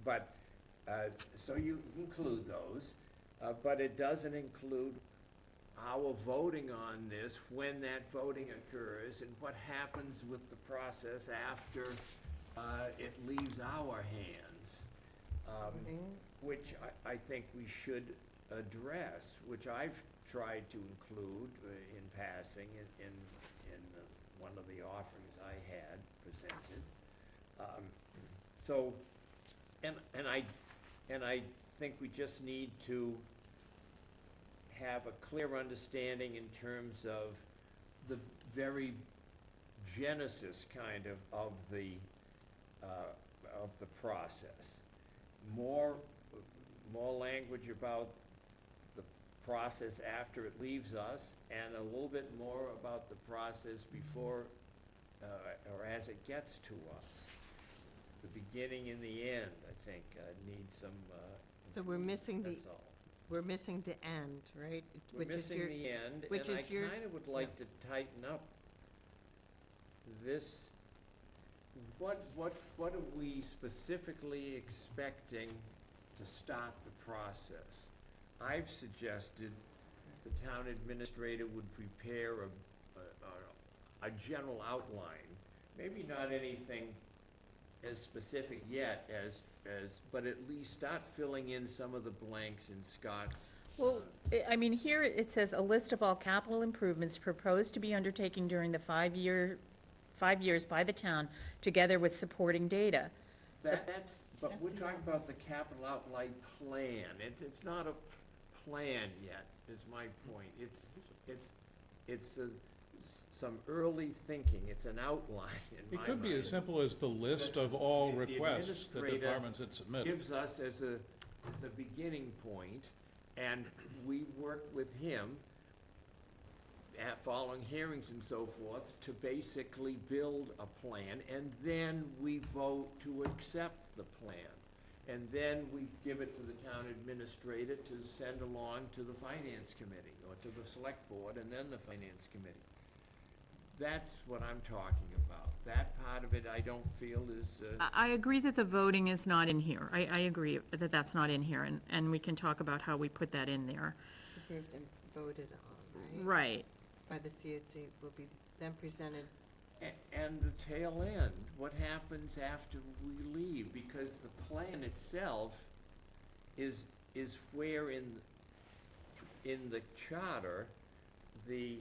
but, so you include those, but it doesn't include our voting on this, when that voting occurs, and what happens with the process after it leaves our hands, which I think we should address, which I've tried to include in passing in one of the offerings I had presented. So, and I think we just need to have a clear understanding in terms of the very genesis kind of the process. More language about the process after it leaves us, and a little bit more about the process before or as it gets to us. The beginning and the end, I think, need some. So we're missing That's all. we're missing the end, right? We're Which is missing your- the end, which and I is your- kind of would like to tighten up this. What are we specifically expecting to start the process? I've suggested the town administrator would prepare a general outline, maybe not anything as specific yet as, but at least start filling in some of the blanks in Scott's. Well, I mean, here it says, a list of all capital improvements proposed to be undertaken during the 5 years by the town, together with supporting data. But we're That's talking about the capital outlay plan. It's not a plan yet, is my point. It's some early thinking. It's an outline in my It could be as mind. simple as the list of The- all the requests that administrator departments had submitted. Gives us as a beginning point, and we work with him following hearings and so forth, to basically build a plan, and then we vote to accept the plan. And then we give it to the town administrator to send along to the finance committee, or to the select board, and then the finance committee. That's what I'm talking about. That part of it, I don't feel is, I agree that the voting is not in here. I agree that that's not in here, and we can talk about how we put that in there. Approved and voted on, right? Right. By the CSC will be then presented. and the tail end, what happens after we leave? Because the plan itself is where in the charter, the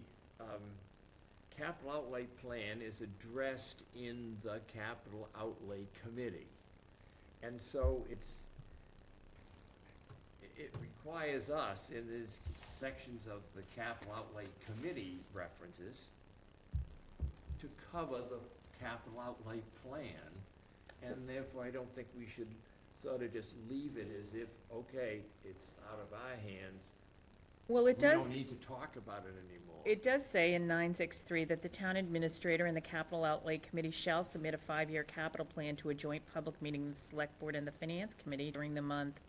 capital outlay plan is addressed in the capital outlay committee. And so it requires us, in these sections of the capital outlay committee references, to cover the capital outlay plan, and therefore I don't think we should sort of just leave it as if, okay, it's out of our hands, Well, it We does, don't need to talk about it anymore. it does say in 963 that the town administrator and the capital outlay committee shall submit a 5-year capital plan to a joint public meeting of the select board and the finance committee during the month,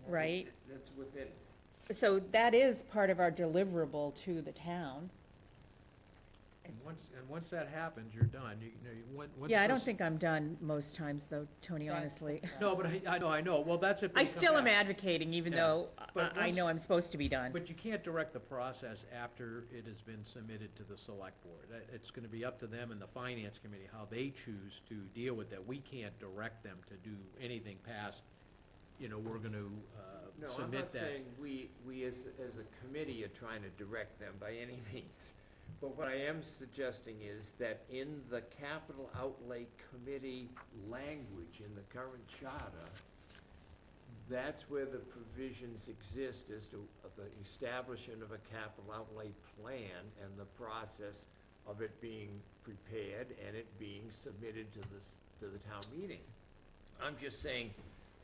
right? That's within, So that is part of our deliverable to the town. And once that happens, you're done. Once Yeah, I don't this- think I'm done most times, though, Tony, That's honestly. No, but I know. Well, that's if they I come still am back. advocating, even Yeah. though But I know once- I'm supposed to be done. But you can't direct the process after it has been submitted to the select board. It's gonna be up to them and the finance committee, how they choose to deal with that. We can't direct them to do anything past, we're gonna, no, I'm submit not that. saying we as a committee are trying to direct them by any means. But what I am suggesting is that in the capital outlay committee language in the current charter, that's where the provisions exist as to the establishment of a capital outlay plan and the process of it being prepared and it being submitted to the town meeting. I'm just saying,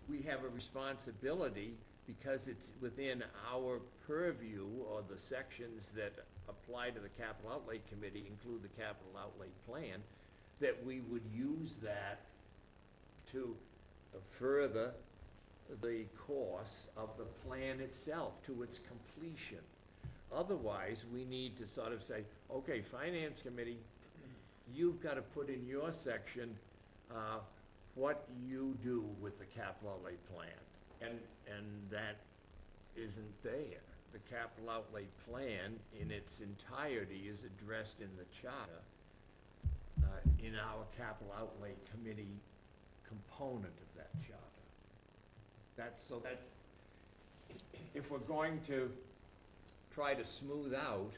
we have a responsibility, because it's within our purview, or the sections that apply to the capital outlay committee include the capital outlay plan, that we would use that to further the course of the plan itself to its completion. Otherwise, we need to sort of say, okay, finance committee, you've got to put in your section, what you do with the capital outlay plan. And that isn't there. The capital outlay plan in its entirety is addressed in the charter, in our capital outlay committee component of that charter. That's, if we're going to try to smooth out,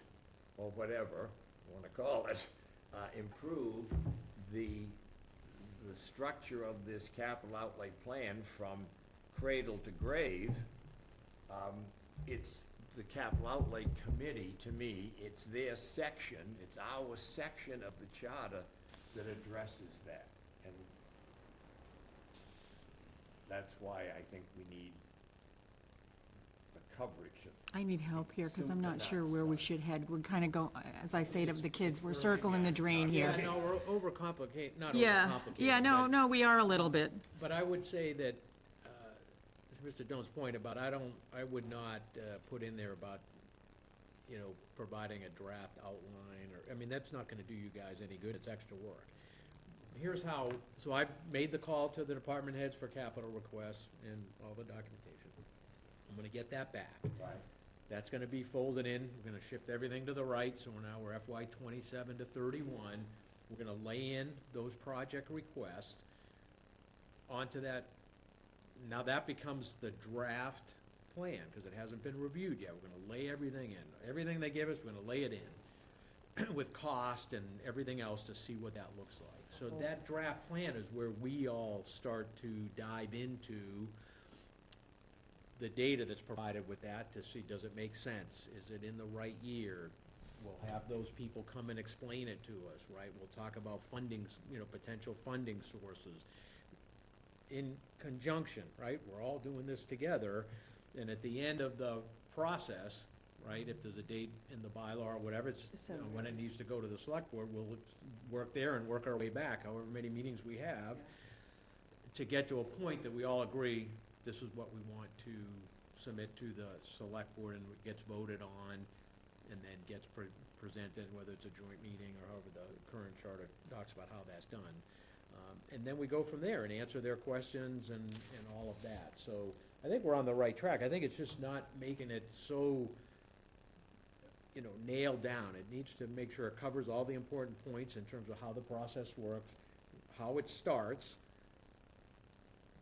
or whatever you wanna call it, improve the structure of this capital outlay plan from cradle to grave, it's the capital outlay committee, to me, it's their section, it's our section of the charter that addresses that. And that's why I think we need the coverage of. I need help here, because I'm not Soup sure and where we nuts. should head. We're kind of as I say to the kids, we're circling the drain Yeah, here. no, we're overcomplicate, not Yeah, overcomplicated. yeah, no, but- no, we are a little bit. But I would say that, to Mr. Jones' point about, I would not put in there about, providing a draft outline, or, that's not gonna do you guys any good, it's extra work. Here's how, so I've made the call to the department heads for capital requests and all the documentation. I'm gonna get that back. Right. That's gonna be folded in, we're gonna shift everything to the right, so now we're FY 27 to 31. We're gonna lay in those project requests onto that. Now that becomes the draft plan, because it hasn't been reviewed yet. We're gonna lay everything in. Everything they give us, we're gonna lay it in with cost and everything else to see what that looks like. So that draft plan is where we all start to dive into the data that's provided with that to see, does it make sense? Is it in the right year? We'll have those people come and explain it to us, right? We'll talk about fundings, potential funding sources. In conjunction, right? We're all doing this together, and at the end of the process, right, if there's a date in the bylaw or whatever, it's, when it needs to go to the select board, we'll work there and work our way back, however many meetings we have, to get to a point that we all agree, this is what we want to submit to the select board, and it gets voted on, and then gets presented, whether it's a joint meeting or however the current charter talks about how that's done. And then we go from there and answer their questions and all of that. So I think we're on the right track. I think it's just not making it so, nailed down. It needs to make sure it covers all the important points in terms of how the process works, how it starts.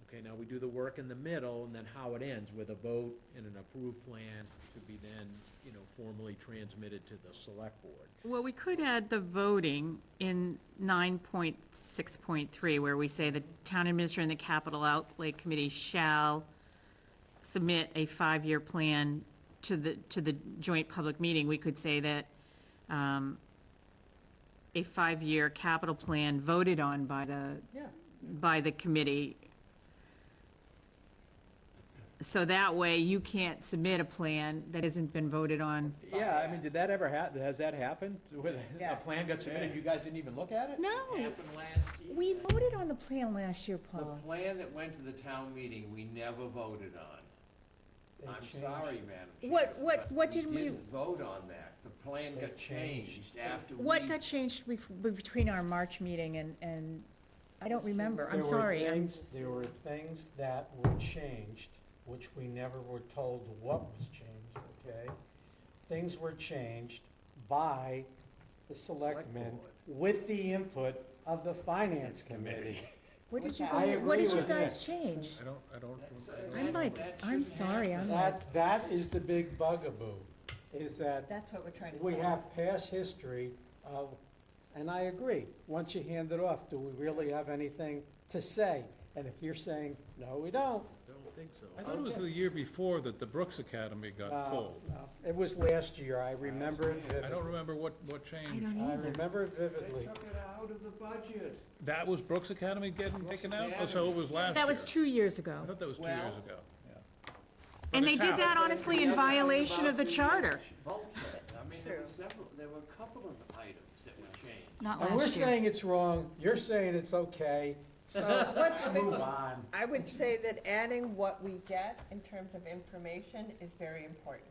Okay, now we do the work in the middle, and then how it ends with a vote and an approved plan to be then, formally transmitted to the select board. Well, we could add the voting in 9.6.3, where we say the town administrator and the capital outlay committee shall submit a 5-year plan to the joint public meeting. We could say that a 5-year capital plan voted on by the committee So that way you can't submit a plan that hasn't been voted on. Yeah, I mean, did that ever has that happened? Where Yeah. a plan got submitted, you guys didn't even look at it? No, Happened last year. we voted on the plan last year, The Paul. plan that went to the town meeting, we never voted on. They I'm changed- sorry, Madam Chair. What did we- didn't vote on that. The plan They got changed changed. after we. What got changed between our March meeting and, I don't remember, I'm There were sorry. There were things that were changed, which we never were told what was changed, okay? Things were changed by the selectmen board. with the input of the finance committee. What did you, I guys- what agree did you with guys Nick. change? That's- I'm that- like, that I'm shouldn't sorry, happen. I'm like, That is the big bugaboo, is that That's what we're trying to say. we have past history of, and I agree, once you hand it off, do we really have anything to say? And if you're saying, no, we don't. Don't think so. I thought it was the year before that the Brooks Academy got pulled. No, it was last year, I remember it I don't vividly. remember what I changed. don't I either. remember it They vividly. took it out of the budget. That was Brooks Academy getting Brooks taken out? Oh, Academy. so it was last year? That was 2 years I ago. thought that was 2 Well- years ago, yeah. And But they it's did out. that honestly in The other thing violation of about the charter. bulkhead, I mean, there were True. several, there were a couple of items that were changed. Not And we're last year. saying it's wrong, you're saying it's okay, so let's move on. I would say that adding what we get in terms of information is very important.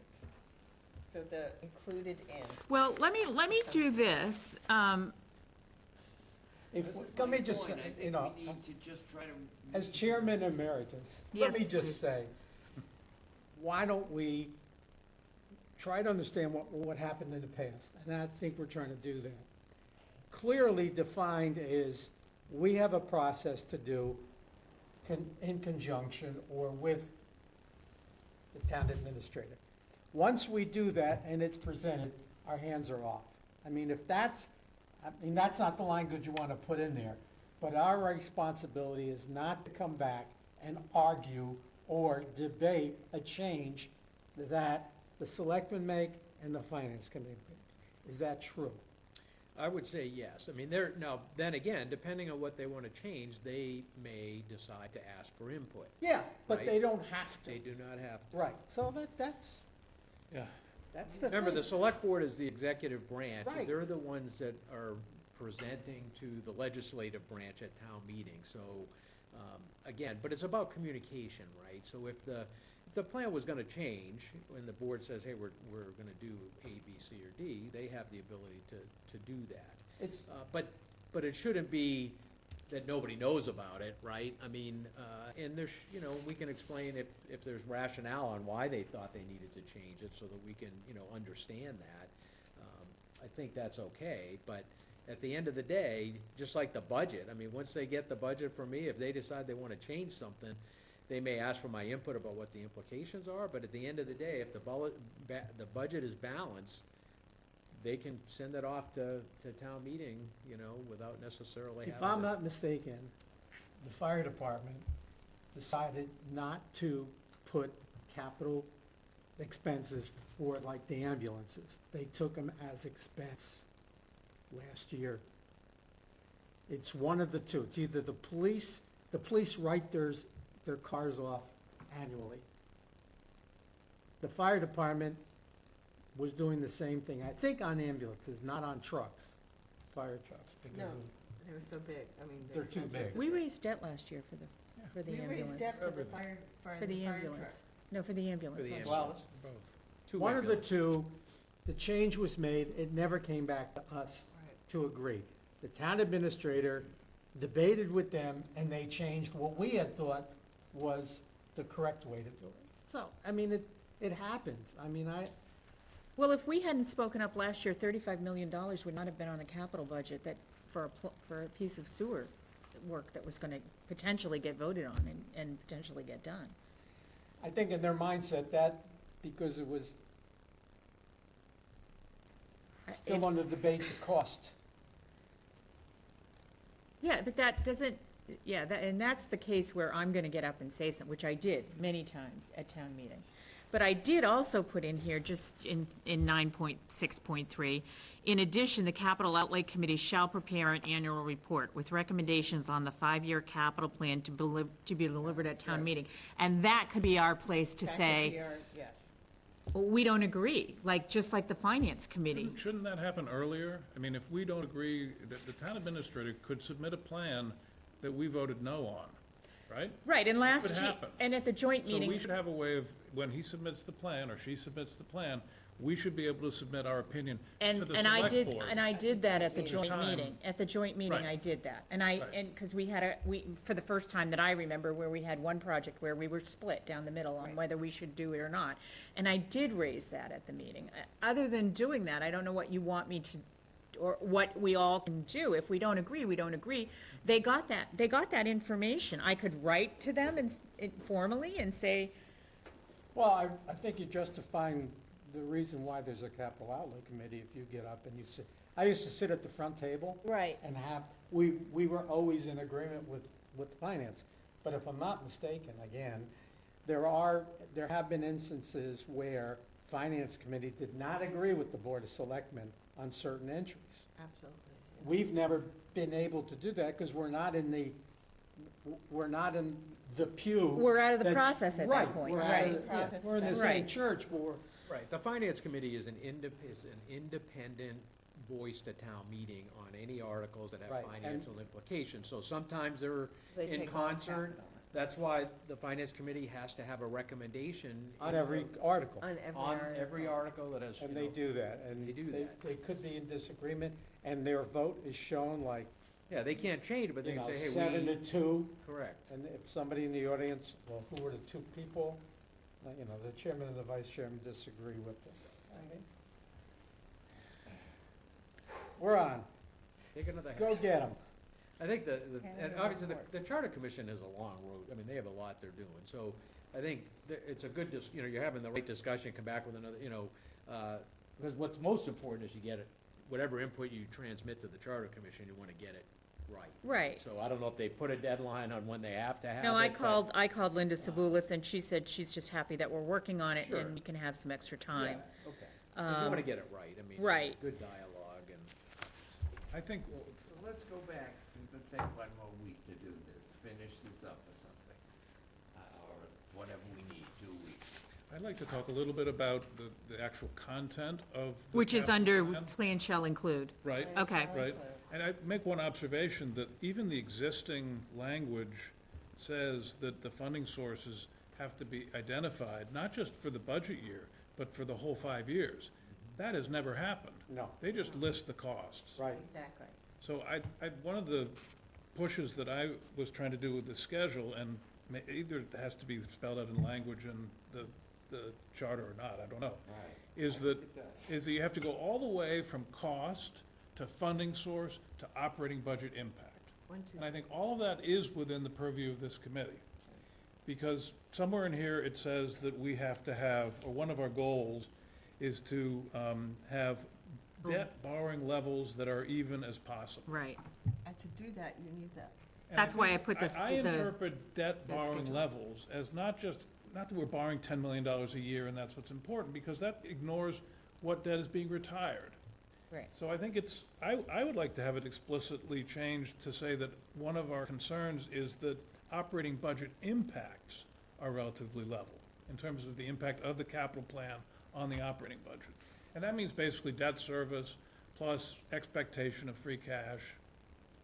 So the included in. Well, let me do this. If, This is let my me just, point. say, I you think know, we need to just try to. as chairman emeritus, let me Yes, just please. say, why don't we try to understand what happened in the past? And I think we're trying to do that. Clearly defined is, we have a process to do in conjunction or with the town administrator. Once we do that and it's presented, our hands are off. I mean, that's not the language you want to put in there. But our responsibility is not to come back and argue or debate a change that the selectmen make and the finance committee make. Is that true? I would say yes. I mean, now, then again, depending on what they want to change, they may decide to ask for input. Yeah, but Right. they don't have to. They do not have to. Right, so that's Yeah. the thing. Remember, the select board is the executive branch. Right. They're the ones that are presenting to the legislative branch at town meeting. So, again, but it's about communication, right? So if the plan was gonna change, when the board says, hey, we're gonna do A, B, C, or D, they have the ability to do that. It's, But it shouldn't be that nobody knows about it, right? I mean, and there's, we can explain if there's rationale on why they thought they needed to change it so that we can, understand that. I think that's okay, but at the end of the day, just like the budget, I mean, once they get the budget from me, if they decide they wanna change something, they may ask for my input about what the implications are, but at the end of the day, if the budget is balanced, they can send it off to town meeting, without necessarily having if to. I'm not mistaken, the fire department decided not to put capital expenses for like the ambulances. They took them as expense last year. It's one of the two. It's either the police write their cars off annually. The fire department was doing the same thing, I think on ambulances, not on trucks, fire trucks, because No. of, They were so big, I mean. They're too big. We raised debt last year for the We ambulance. raised debt for the fire, For the fire ambulance. truck. No, for the For ambulance. the last year. Well, ambulance, both. Two one of the ambulances. two, the change was made, it never came back to us Right. to agree. The town administrator debated with them, and they changed what we had thought was the correct way to do it. So, I mean, it happens. I mean, Well, if we hadn't spoken up last year, $35 million would not have been on the capital budget for a piece of sewer work that was gonna potentially get voted on and potentially get done. I think in their mindset, that, because it was still under debate, the cost. Yeah, but that doesn't, and that's the case where I'm gonna get up and say something, which I did many times at town meeting. But I did also put in here, just in 9.6.3, in addition, the Capital Outlay Committee shall prepare an annual report with recommendations on the 5-year capital plan to be delivered at town meeting. And that could be our place to That could say, be our- Yes. we don't agree, just like the Finance Committee. Shouldn't that happen earlier? I mean, if we don't agree, the town administrator could submit a plan that we voted no on, right? Right, and last could year, happen. and at the joint So we meeting, should have a way of, when he submits the plan, or she submits the plan, we should be able to submit our opinion to and, the and I select did, board. and I did that at the There's joint time. meeting. At the joint meeting, Right. I did that. And Right. because we had for the first time that I remember, where we had one project where we were split down the middle on Right. whether we should do it or not. And I did raise that at the meeting. Other than doing that, I don't know what you want me to, or what we all can do. If we don't agree, we don't agree. They got that information. I could write to them formally and say, Well, I think you're justifying the reason why there's a capital outlay committee if you get up and you sit. I used to sit at the front table. Right. And we were always in agreement with finance. But if I'm not mistaken, again, there have been instances where finance committee did not agree with the Board of Selectmen on certain entries. Absolutely. We've never been able to do that because we're not in the pew. we're out of the that- process at that right, point, we're out of right? the- yeah, We're in the same Right. church, but we're, Right, the finance committee is an independent voice to town meeting on any articles that have Right, and- financial implications. So sometimes they're They in take on concert. capital. That's why the finance committee has to have a recommendation. on every article. On every On article. every article that has, you And they know, do that, and They do that. they could be in disagreement, and their vote is shown like, yeah, they can't change it, but they you can know, say, hey, 7-2. correct. And if somebody in the audience, well, who were the two people? You know, the chairman and the vice chairman disagree with them. We're on. Take another. Go get them. I think Can't and have obviously, report. the charter commission is a long road, I mean, they have a lot they're doing, so I think it's a good, you're having the right discussion, come back with another, because what's most important is you get it, whatever input you transmit to the charter commission, you wanna get it right. Right. So I don't know if they put a deadline on when they have to have it. No, I but- called Linda Sabulis, and she said she's just happy that we're working on it, Sure. and we can have some extra time. Okay, 'Cause you wanna get it right, I mean, right. it's good dialogue and. I think, So let's go back, and let's take one more week to do this, finish this up or something. Or whatever we need, 2 weeks. I'd like to talk a little bit about the actual content of. the Which is capital under plan. plan shall include. Right. Okay. Right, and I make one observation, that even the existing language says that the funding sources have to be identified, not just for the budget year, but for the whole 5 years. That has never happened. No, They just list the costs. right. Exactly. So one of the pushes that I was trying to do with the schedule, and either it has to be spelled out in language in the charter or not, I don't know, Right. is that you have to go all the way from cost to funding source to operating budget impact. And I think all of that is within the purview of this committee. Because somewhere in here, it says that we have to have, or one of our goals is to have debt borrowing levels that are even as possible. Right. And to do that, you need that. And That's why I think- put this I to the- interpret debt debt borrowing schedule. levels as not that we're borrowing $10 million a year and that's what's important, because that ignores what debt is being retired. Right. So I think I would like to have it explicitly changed to say that one of our concerns is that operating budget impacts are relatively level in terms of the impact of the capital plan on the operating budget. And that means basically debt service plus expectation of free cash,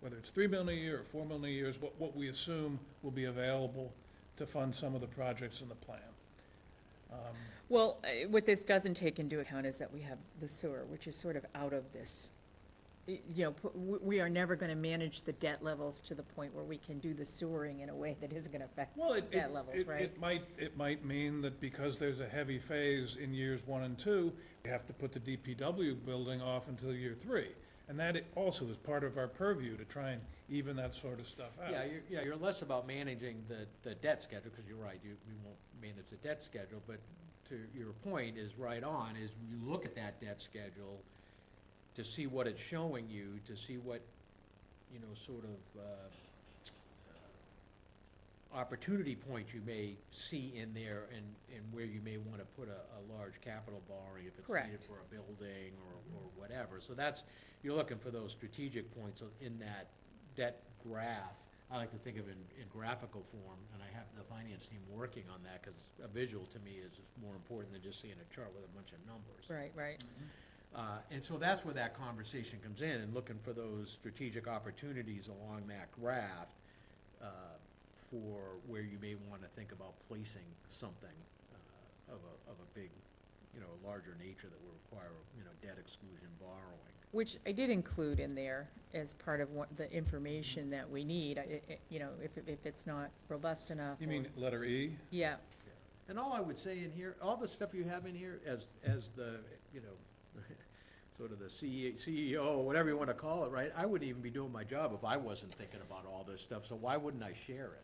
whether it's $3 million a year or $4 million a year, is what we assume will be available to fund some of the projects in the plan. Well, what this doesn't take into account is that we have the sewer, which is sort of out of this. We are never gonna manage the debt levels to the point where we can do the sewering in a way that isn't gonna affect Well, debt levels, right? it might mean that because there's a heavy phase in years 1 and 2, we have to put the DPW building off until year 3. And that also is part of our purview, to try and even that sort of stuff out. You're less about managing the debt schedule, because you're right, you won't manage the debt schedule, but to your point is right on, is you look at that debt schedule to see what it's showing you, to see what, sort of, opportunity points you may see in there and where you may wanna put a large capital borrowing if it's needed Correct. for a building or whatever. So that's, you're looking for those strategic points in that debt graph. I like to think of it in graphical form, and I have the finance team working on that, cause a visual to me is more important than just seeing a chart with a bunch of numbers. Right, right. And so that's where that conversation comes in, and looking for those strategic opportunities along that graph for where you may want to think about placing something of a big, larger nature that will require, debt exclusion borrowing. Which I did include in there as part of what, the information that we need, if it's not robust enough. You or- mean letter E? Yeah, And all I would say in here, all the stuff you have in here as the, sort of the CEO, whatever you want to call it, right? I wouldn't even be doing my job if I wasn't thinking about all this stuff, so why wouldn't I share it?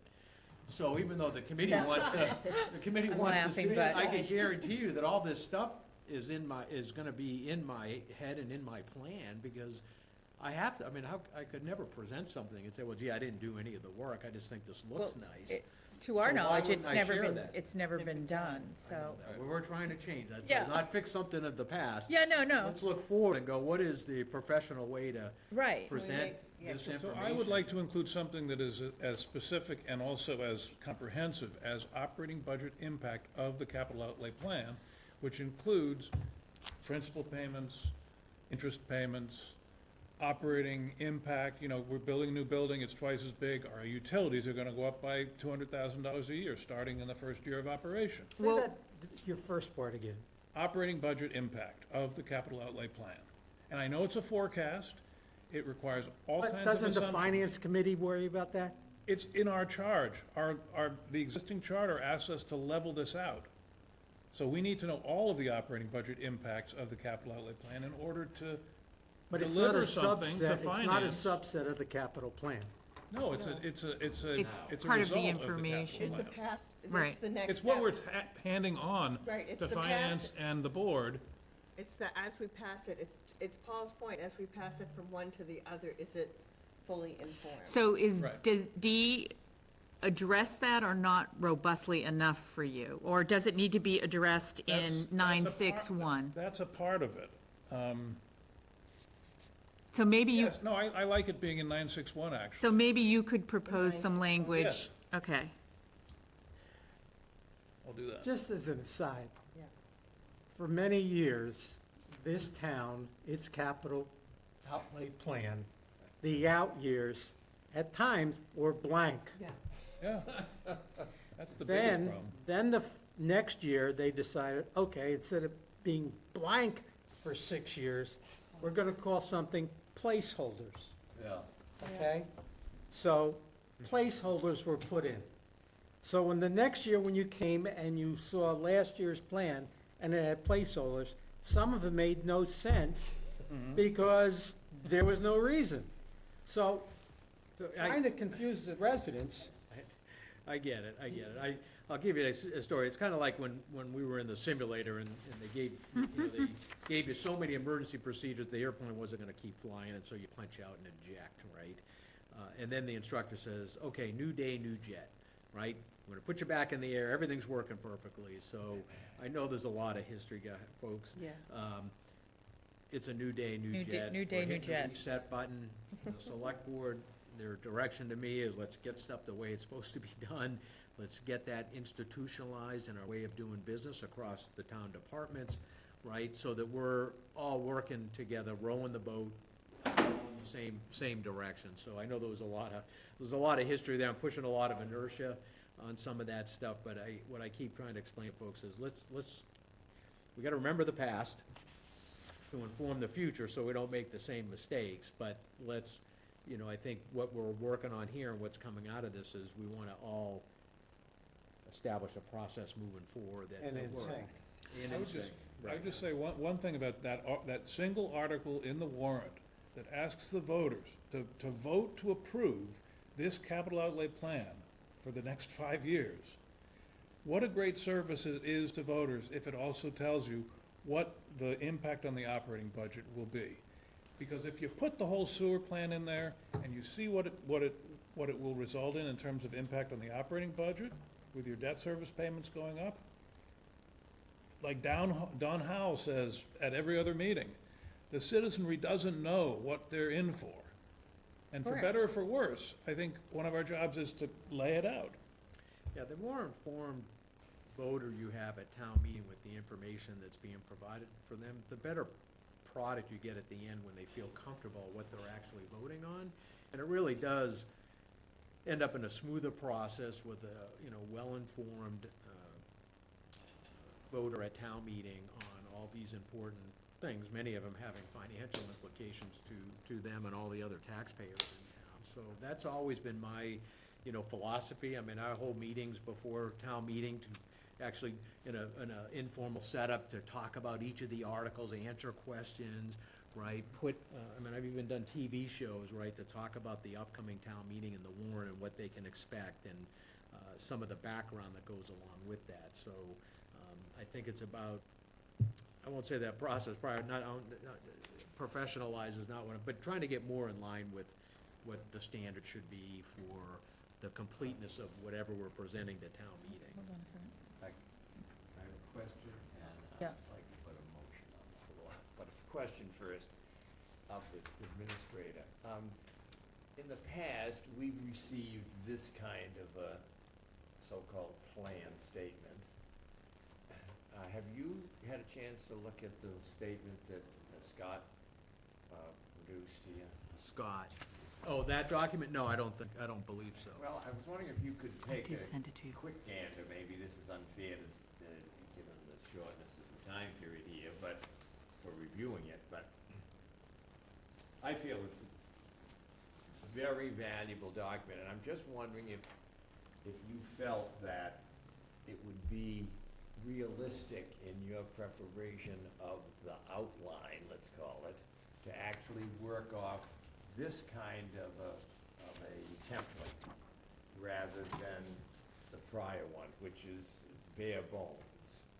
So even though the committee wants to, I'm wants to laughing, see it, but- I can guarantee you that all this stuff is gonna be in my head and in my plan, because I have to, I could never present something and say, well, gee, I didn't do any of the work, I just think this looks Well, nice. to our So why knowledge, wouldn't it's I never share been, that? it's never been done, I know so. that. We're trying to change that, so Yeah. not fix something of the past. Yeah, no, Let's look forward and go, what is the professional way to right. present yeah, this So information? I would like to include something that is as specific and also as comprehensive as operating budget impact of the capital outlay plan, which includes principal payments, interest payments, operating impact, we're building a new building, it's twice as big, our utilities are gonna go up by $200,000 a year, starting in the first year of operation. Say Well- that, your first part again. Operating budget impact of the capital outlay plan. And I know it's a forecast, it requires all kinds But of doesn't assumptions. the finance committee worry about that? It's in our charge. The existing charter asks us to level this out. So we need to know all of the operating budget impacts of the capital outlay plan in order to But it's not a deliver something to subset, it's not a finance. subset of the capital plan. No, it's a It's it's a part of the result of the information. capital It's a plan. past, it's Right. the next It's what step. we're handing on Right, it's to the finance past, and the board. it's the, as we pass it, it's Paul's point, as we pass it from one to the other, is it fully informed? So Right. does D address that or not robustly enough for you? Or does it need to be addressed That's- in that's a part- 961? That's a part of it. So maybe you, Yes, no, I like it being in 961, actually. so maybe you could propose some 961. language? Yes. Okay, I'll do that. Just as an aside, Yeah. for many years, this town, its capital outlay plan, the out years, at times, were blank. Yeah. Yeah. That's the biggest Then, problem. then the next year, they decided, okay, instead of being blank for 6 years, we're gonna call something placeholders, Yeah. okay? So placeholders were put in. So when the next year, when you came and you saw last year's plan and it had placeholders, some of it made no sense because there was no reason. So, kind of confused the residents. I get it. I'll give you a story. It's kind of like when we were in the simulator and they gave, they gave you so many emergency procedures, the airplane wasn't gonna keep flying, and so you punch out and eject, right? And then the instructor says, okay, new day, new jet, right? We're gonna put you back in the air, everything's working perfectly, so I know there's a lot of history, folks. Yeah. It's a new day, new New day- jet. new day, We're new hitting the jet. reset button. The select board, their direction to me is let's get stuff the way it's supposed to be done. Let's get that institutionalized in our way of doing business across the town departments, right? So that we're all working together, rowing the boat, in the same direction. So I know there's a lot of history there. I'm pushing a lot of inertia on some of that stuff, but what I keep trying to explain to folks is we gotta remember the past to inform the future so we don't make the same mistakes, but I think what we're working on here and what's coming out of this is we wanna all establish a process moving forward that. And that in works. sync. And I in would just, sync, I right. would just say one thing about that single article in the warrant that asks the voters to vote to approve this capital outlay plan for the next 5 years. What a great service it is to voters if it also tells you what the impact on the operating budget will be. Because if you put the whole sewer plan in there and you see what it what it will result in terms of impact on the operating budget, with your debt service payments going up? Like Don Howell says at every other meeting, the citizenry doesn't know what they're in for. And for Correct. better or for worse, I think one of our jobs is to lay it out. Yeah, the more informed voter you have at town meeting with the information that's being provided for them, the better product you get at the end when they feel comfortable what they're actually voting on. And it really does end up in a smoother process with a, well-informed voter at town meeting on all these important things, many of them having financial implications to them and all the other taxpayers in town. So that's always been my, philosophy. I mean, I hold meetings before town meeting to actually, in a informal setup, to talk about each of the articles, answer questions, right? I've even done TV shows, right, to talk about the upcoming town meeting and the warrant and what they can expect and some of the background that goes along with that. So I think it's about, I won't say that process, probably not professionalize is not what, but trying to get more in line with what the standard should be for the completeness of whatever we're presenting to town meeting. Hold on a second. I have a question, and Yeah. I'd like to put a motion on the floor. But a question first of the administrator. In the past, we've received this kind of a so-called plan statement. Have you had a chance to look at the statement that Scott produced to you? Scott. Oh, that document? No, I don't believe so. Well, I was wondering if you could take did a send it to you. quick gander, maybe this is unfair given the shortness of the time period here, but, for reviewing it, but I feel it's a very valuable document, and I'm just wondering if you felt that it would be realistic in your preparation of the outline, let's call it, to actually work off this kind of a template rather than the prior one, which is bare bones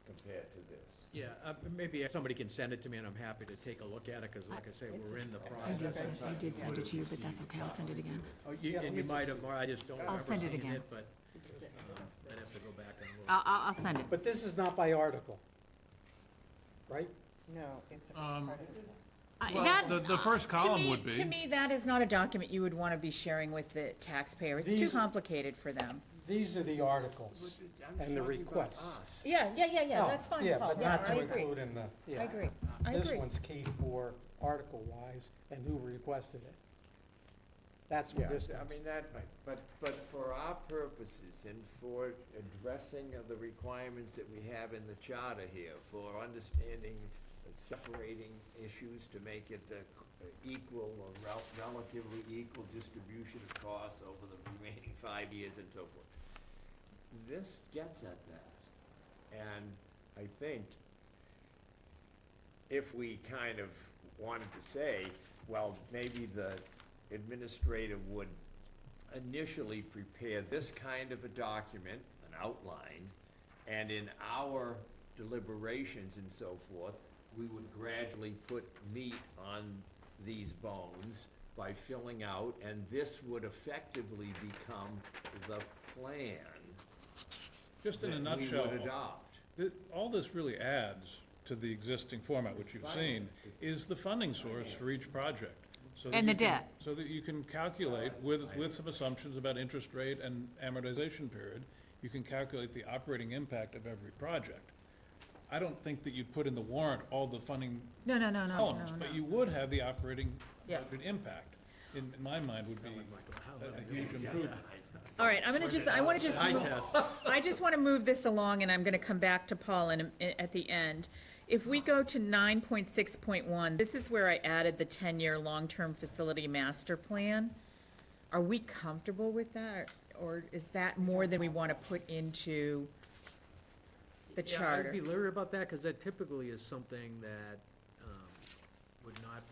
compared to this. Yeah, maybe somebody can send it to me and I'm happy to take a look at it, because like I say, we're in the process. I did send it to you, but that's okay, I'll send it again. Oh, and you might have, or I just don't I'll remember send it seeing again. it, but I'd have to go back and look. I'll send it. But this is not by article, right? No, it's a Um, part of this. Well, That- the first to column me- would be. To me, that is not a document you would want to be sharing with the taxpayer. It's too These- complicated for them. These are the articles and the requests. Yeah, Oh, that's fine, Yeah, Paul, but yeah, not I to agree. include in the, yeah. I agree, I This agree. one's key for article-wise and who requested it. That's Yeah, what this I one's. mean, but for our purposes and for addressing of the requirements that we have in the charter here, for understanding, separating issues to make it equal or relatively equal distribution of costs over the remaining 5 years and so forth. This gets at that. And I think if we kind of wanted to say, well, maybe the administrator would initially prepare this kind of a document, an outline, and in our deliberations and so forth, we would gradually put meat on these bones by filling out, and this would effectively become the plan Just in a that we nutshell, would adopt. all this really adds to the existing format, which you've seen, is the funding source for each project. So that And the you can- debt. So that you can calculate, with some assumptions about interest rate and amortization period, you can calculate the operating impact of every project. I don't think that you'd put in the warrant all the funding No, columns, but you would have the operating Yeah. budget impact. In my mind, would be a huge improvement. All right, I want to just Eye move, test. I just want to move this along, and I'm going to come back to Paul at the end. If we go to 9.6.1, this is where I added the 10-year long-term facility master plan. Are we comfortable with that, or is that more than we want to put into the Yeah, charter? I'd be leery about that, because that typically is something that would not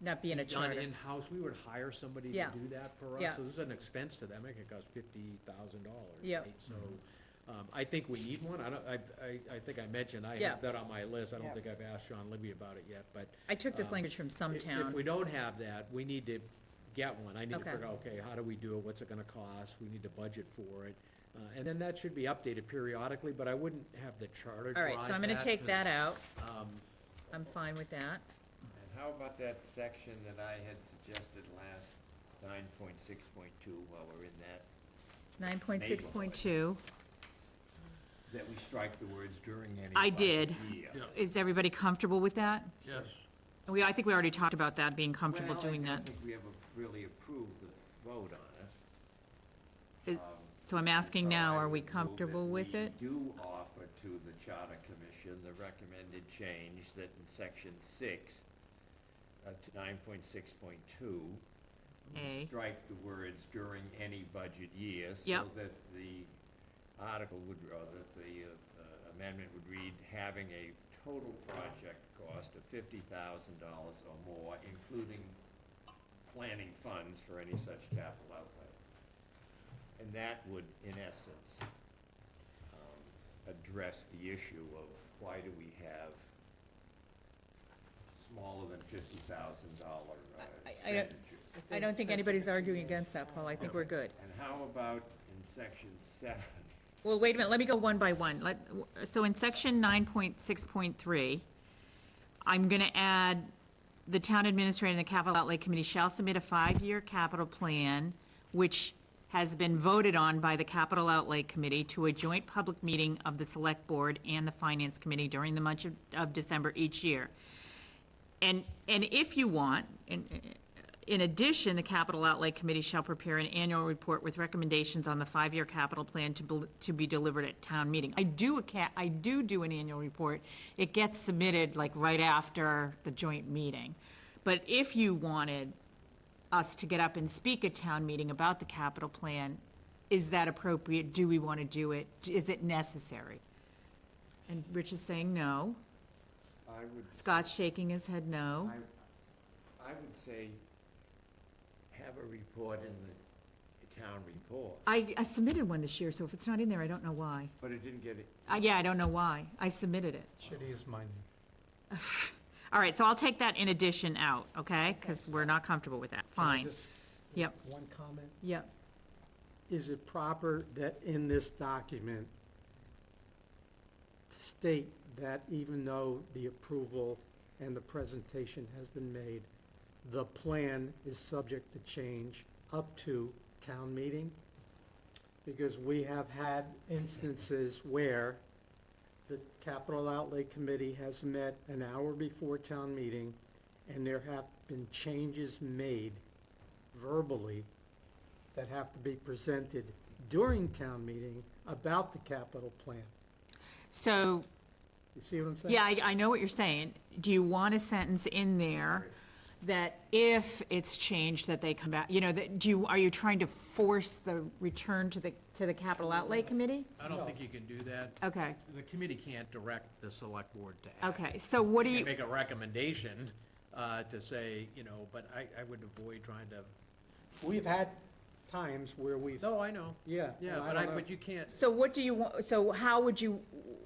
Not be in a be done charter? in-house. We would hire somebody to Yeah. do that for us. Yeah. So this is an expense to them. It could cost $50,000. Yeah. Right? So I think we need one. I think I mentioned, I Yeah. have that on my list. I don't Yeah. think I've asked Sean Libby about it yet, but I took this language from some if town. we don't have that, we need to get one. I need to Okay. figure out, okay, how do we do it, what's it gonna cost, we need to budget for it. And then that should be updated periodically, but I wouldn't have the charter All drive right, so I'm gonna take 'cause, that out. um, I'm fine with that. And how about that section that I had suggested last, 9.6.2, while we're in that, 9.6.2, that we strike the words during any I budget did. year? Yeah. is everybody comfortable with that? Yes. I think we already talked about that, being comfortable doing Well, I that. don't think we ever really approved the vote on it. Is- So I'm asking So now, I are we would move comfortable that with it? We do offer to the Charter Commission the recommended change that in section 6, to 9.6.2, A. strike the words during any budget year. Yep. So that the article would, or that the amendment would read, having a total project cost of $50,000 or more, including planning funds for any such capital outlay. And that would, in essence, address the issue of why do we have smaller than $50,000 I don't- expenditures? I don't think anybody's arguing against that, Paul. I think we're good. And how about in section 7? Well, wait a minute, let me go one by one. So in section 9.6.3, I'm gonna add, the town administrator and the capital outlay committee shall submit a 5-year capital plan, which has been voted on by the capital outlay committee to a joint public meeting of the select board and the finance committee during the month of December each year. And if you want, in addition, the capital outlay committee shall prepare an annual report with recommendations on the 5-year capital plan to be delivered at town meeting. I do an annual report. It gets submitted like right after the joint meeting. But if you wanted us to get up and speak at town meeting about the capital plan, is that appropriate? Do we want to do it? Is it necessary? And Rich is saying no. I would. Scott's shaking his head no. I would say have a report in the town report, I submitted one this year, so if it's not in there, I don't know why. but it didn't get it. Yeah, I don't know why. I submitted it. Shitty is mine. All right, so I'll take that in addition out, okay? Because we're not comfortable with that. Can I Fine. just make Yep. one comment? Yep. Is it proper that in this document to state that even though the approval and the presentation has been made, the plan is subject to change up to town meeting? Because we have had instances where the capital outlay committee has met an hour before town meeting, and there have been changes made verbally that have to be presented during town meeting about the capital plan. So, You see what I'm saying? yeah, I know what you're saying. Do you want a sentence in there that if it's changed, that they come back, are you trying to force the return to the capital outlay committee? I don't think you can do that. Okay, The committee can't direct the select board to act. okay, so what do You you, can make a recommendation, to say, but I would avoid trying to, We've had times where we've, no, I know, yeah. yeah, and but don't know. but you can't, so what do you want, so how would you,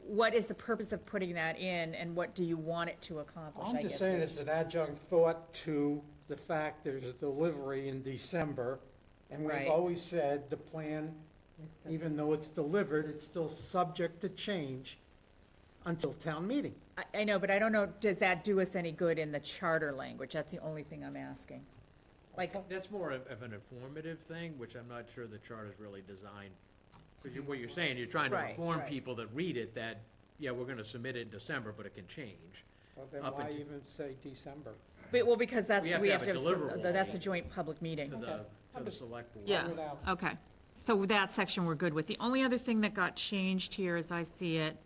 what is the purpose of putting that in, and what do you want it to accomplish, I I'm guess? just saying Rich? it's an adjunct thought to the fact there's a delivery in December, and we've Right. always said the plan, even though it's delivered, it's still subject to change until town meeting. I know, but I don't know, does that do us any good in the charter language? That's the only thing I'm asking. Like, that's more of an informative thing, which I'm not sure the charter's really designed. Because what you're saying, you're trying to Right, inform right. people that read it that, yeah, we're gonna submit it in December, but it can change. Well, then Up why until- even say December? because that's, We have we to have have to a have, deliverable. that's a joint public meeting. To Okay. the, to the select board. Yeah, Without- okay. So that section we're good with. The only other thing that got changed here as I see it,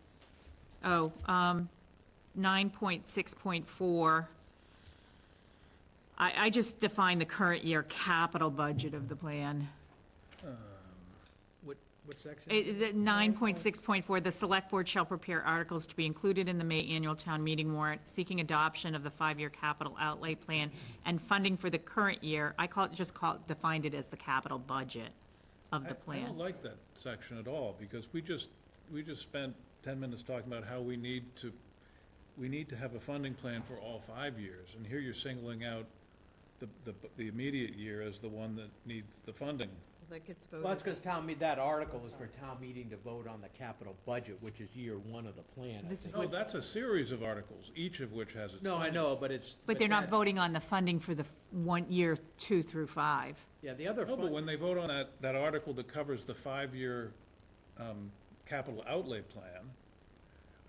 9.6.4. I just defined the current year capital budget of the plan. What section? 9.6.4, the select board shall prepare articles to be included in the May annual town meeting warrant seeking adoption of the 5-year capital outlay plan and funding for the current year. Defined it as the capital budget of the I plan. don't like that section at all, because we just spent 10 minutes talking about how we need to have a funding plan for all 5 years, and here you're singling out the immediate year as the one that needs the funding. That gets Well, that's voted. because that article is for town meeting to vote on the capital budget, which is year one of the plan, I This is think. No, that's a series of articles, each of which has its No, I funding. know, but it's. But they're not that- voting on the funding for the 1 year 2 through 5. Yeah, the other No, but fund, when they vote on that article that covers the 5-year capital outlay plan,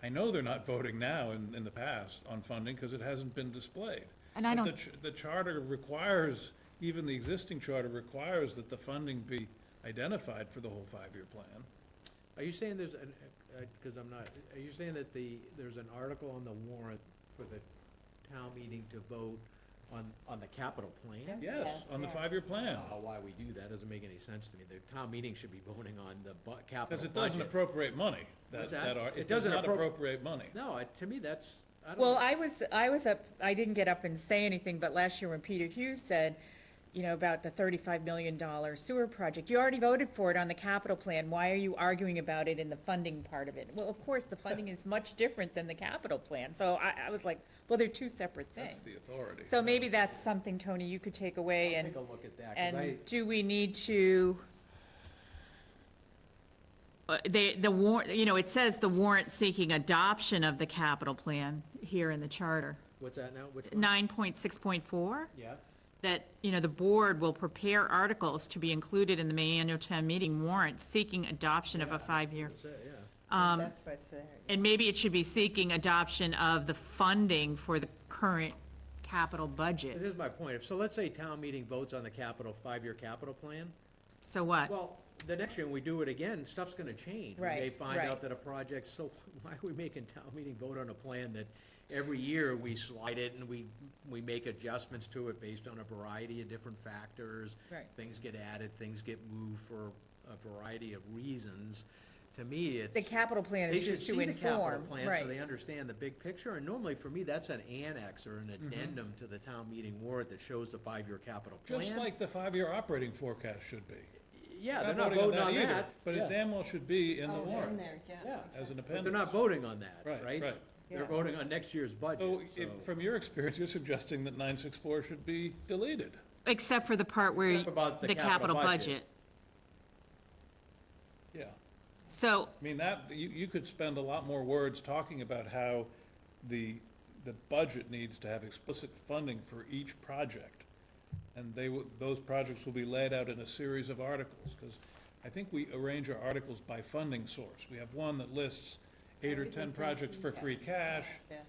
I know they're not voting now in the past on funding because it hasn't been displayed. And I But don't, the charter requires, even the existing charter requires that the funding be identified for the whole 5-year plan. are you saying there's, because I'm not, are you saying that there's an article on the warrant for the town meeting to vote on the capital plan? Yes, on the 5-year I plan. don't know why we do that, doesn't make any sense to me. The town meeting should be voting on the capital Because it budget. doesn't appropriate money. What's that? It It does doesn't not appro- appropriate money. No, to me, that's, I don't. Well, I was up, I didn't get up and say anything, but last year when Peter Hughes said, about the $35 million sewer project, you already voted for it on the capital plan. Why are you arguing about it in the funding part of it? Well, of course, the funding is much different than the capital plan. So I was like, well, they're two separate That's things. the authority. So maybe that's something, Tony, you could take away I'll and, take a look at that, 'cause I, and do we need to? The warrant, it says the warrant seeking adoption of the capital plan here in the charter. what's that now? Which one? 9.6.4, Yeah, that, the board will prepare articles to be included in the May annual town meeting warrant seeking adoption of a 5-year. that's it, yeah. That's what's there. And maybe it should be seeking adoption of the funding for the current capital budget. This is my point. So let's say town meeting votes on the 5-year capital plan. So what? Well, the next year when we do it again, stuff's gonna change. We may Right, find right. out that a project, so why are we making town meeting vote on a plan that every year we slide it and we make adjustments to it based on a variety of different factors? Right. Things get added, things get moved for a variety of reasons. To me, it's. The capital plan They is should just to see the capital inform, plan so right? they understand the big picture, and normally for me, that's an annex or an addendum to the town meeting warrant that shows the 5-year capital plan. Just like the 5-year operating forecast should be. Yeah, We're they're not voting on either, that. But Yeah. it damn well should be in the Oh, they're in warrant there, yeah. Yeah, as an but appendix. they're not voting on that, Right, right? right. They're Yeah. voting on next year's budget, So, so. from your experience, you're suggesting that 964 should be deleted. Except for the part where, Except about the capital budget. Yeah. So, I mean, you could spend a lot more words talking about how the budget needs to have explicit funding for each project. And those projects will be laid out in a series of articles, because I think we arrange our articles by funding source. We have one that lists 8 or 10 projects for free cash. Yes.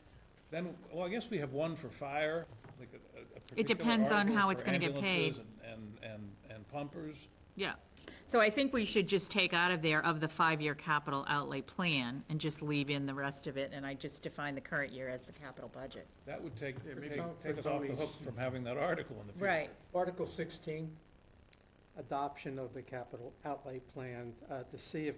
Then, well, I guess we have one for fire, like a particular depends on article how it's for gonna get paid. ambulances and pumpers. yeah. So I think we should just take out of there of the 5-year capital outlay plan and just leave in the rest of it, and I just define the current year as the capital budget. That would take maybe take talk take for us off the Tony's- hook from having that article in the future. Right. Article 16, adoption of the capital outlay plan, to see if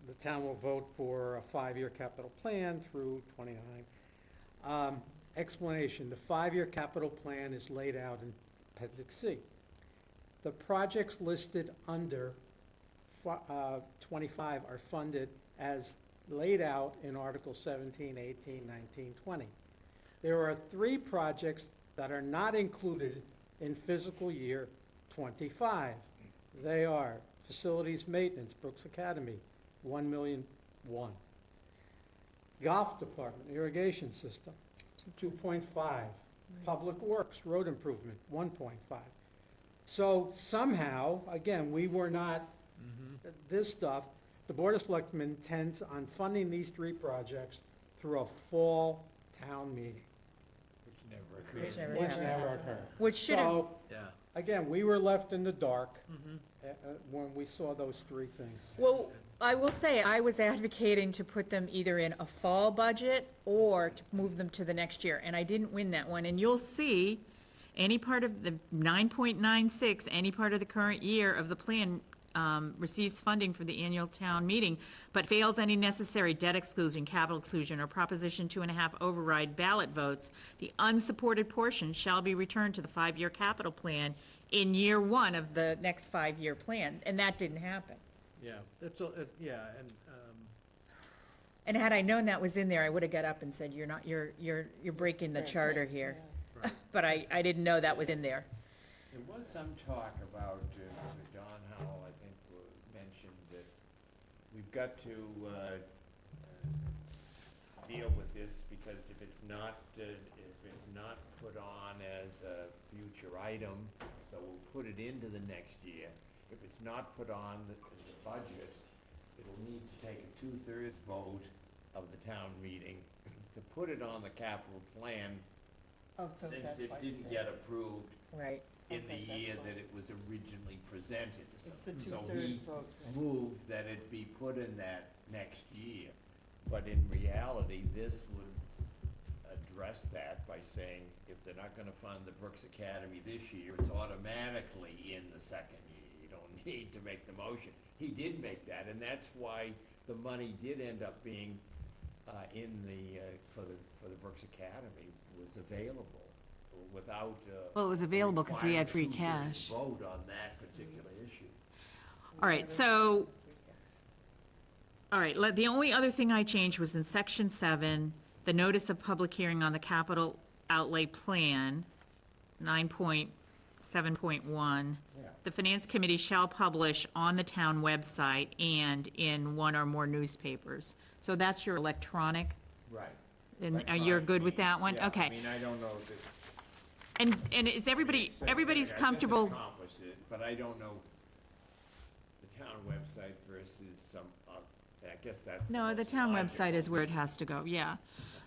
the town will vote for a 5-year capital plan through 29. Explanation, the 5-year capital plan is laid out in Appendix C. The projects listed under 25 are funded as laid out in Article 17, 18, 19, 20. There are 3 projects that are not included in fiscal year 25. They are facilities maintenance, Brooks Academy, $1,000,001. Golf department, irrigation system, 2.5. Public works, road improvement, 1.5. So somehow, again, we were not, this stuff, the Board of Selectmen intends on funding these 3 projects through a fall town meeting, Which never which happened. never occurred. Which should have, So, Yeah. again, we were left in the dark when we saw those 3 things. well, I will say, I was advocating to put them either in a fall budget or to move them to the next year, and I didn't win that one. And you'll see, any part of the 9.96, any part of the current year of the plan receives funding for the annual town meeting, but fails any necessary debt exclusion, capital exclusion, or Proposition 2.5 override ballot votes, the unsupported portion shall be returned to the 5-year capital plan in year 1 of the next 5-year plan, and that didn't happen. Yeah, yeah, and, And had I known that was in there, I would have got up and said, you're not, you're breaking the charter here. but I didn't know that was in there. There was some talk about, Don Howell, I think, mentioned that we've got to deal with this, because if it's not put on as a future item, so we'll put it into the next year. If it's not put on the budget, it'll need to take a 2/3 vote of the town meeting to put it on the capital plan, Oh, so since that's it why didn't it's get there. approved Right. in the Okay, that's year why. that it was originally presented. It's the So 2/3 he vote. moved that it be put in that next year. But in reality, this would address that by saying, if they're not gonna fund the Brooks Academy this year, it's automatically in the second year. You don't need to make the motion. He did make that, and that's why the money did end up being, in the, for the Brooks Academy was available without, Well, it was available because we had free requiring a cash. vote on that particular issue. All right, so, all right, the only other thing I changed was in section 7, the notice of public hearing on the capital outlay plan, 9.7.1. Yeah. The finance committee shall publish on the town website and in one or more newspapers. So that's your electronic, Right. and you're good with that one? Yeah, I Okay. mean, I don't know if it. And is everybody, So, everybody's I guess it comfortable? accomplished it, but I don't know the town website versus some, I guess that's. No, the most town logical. website is where it has to go, yeah.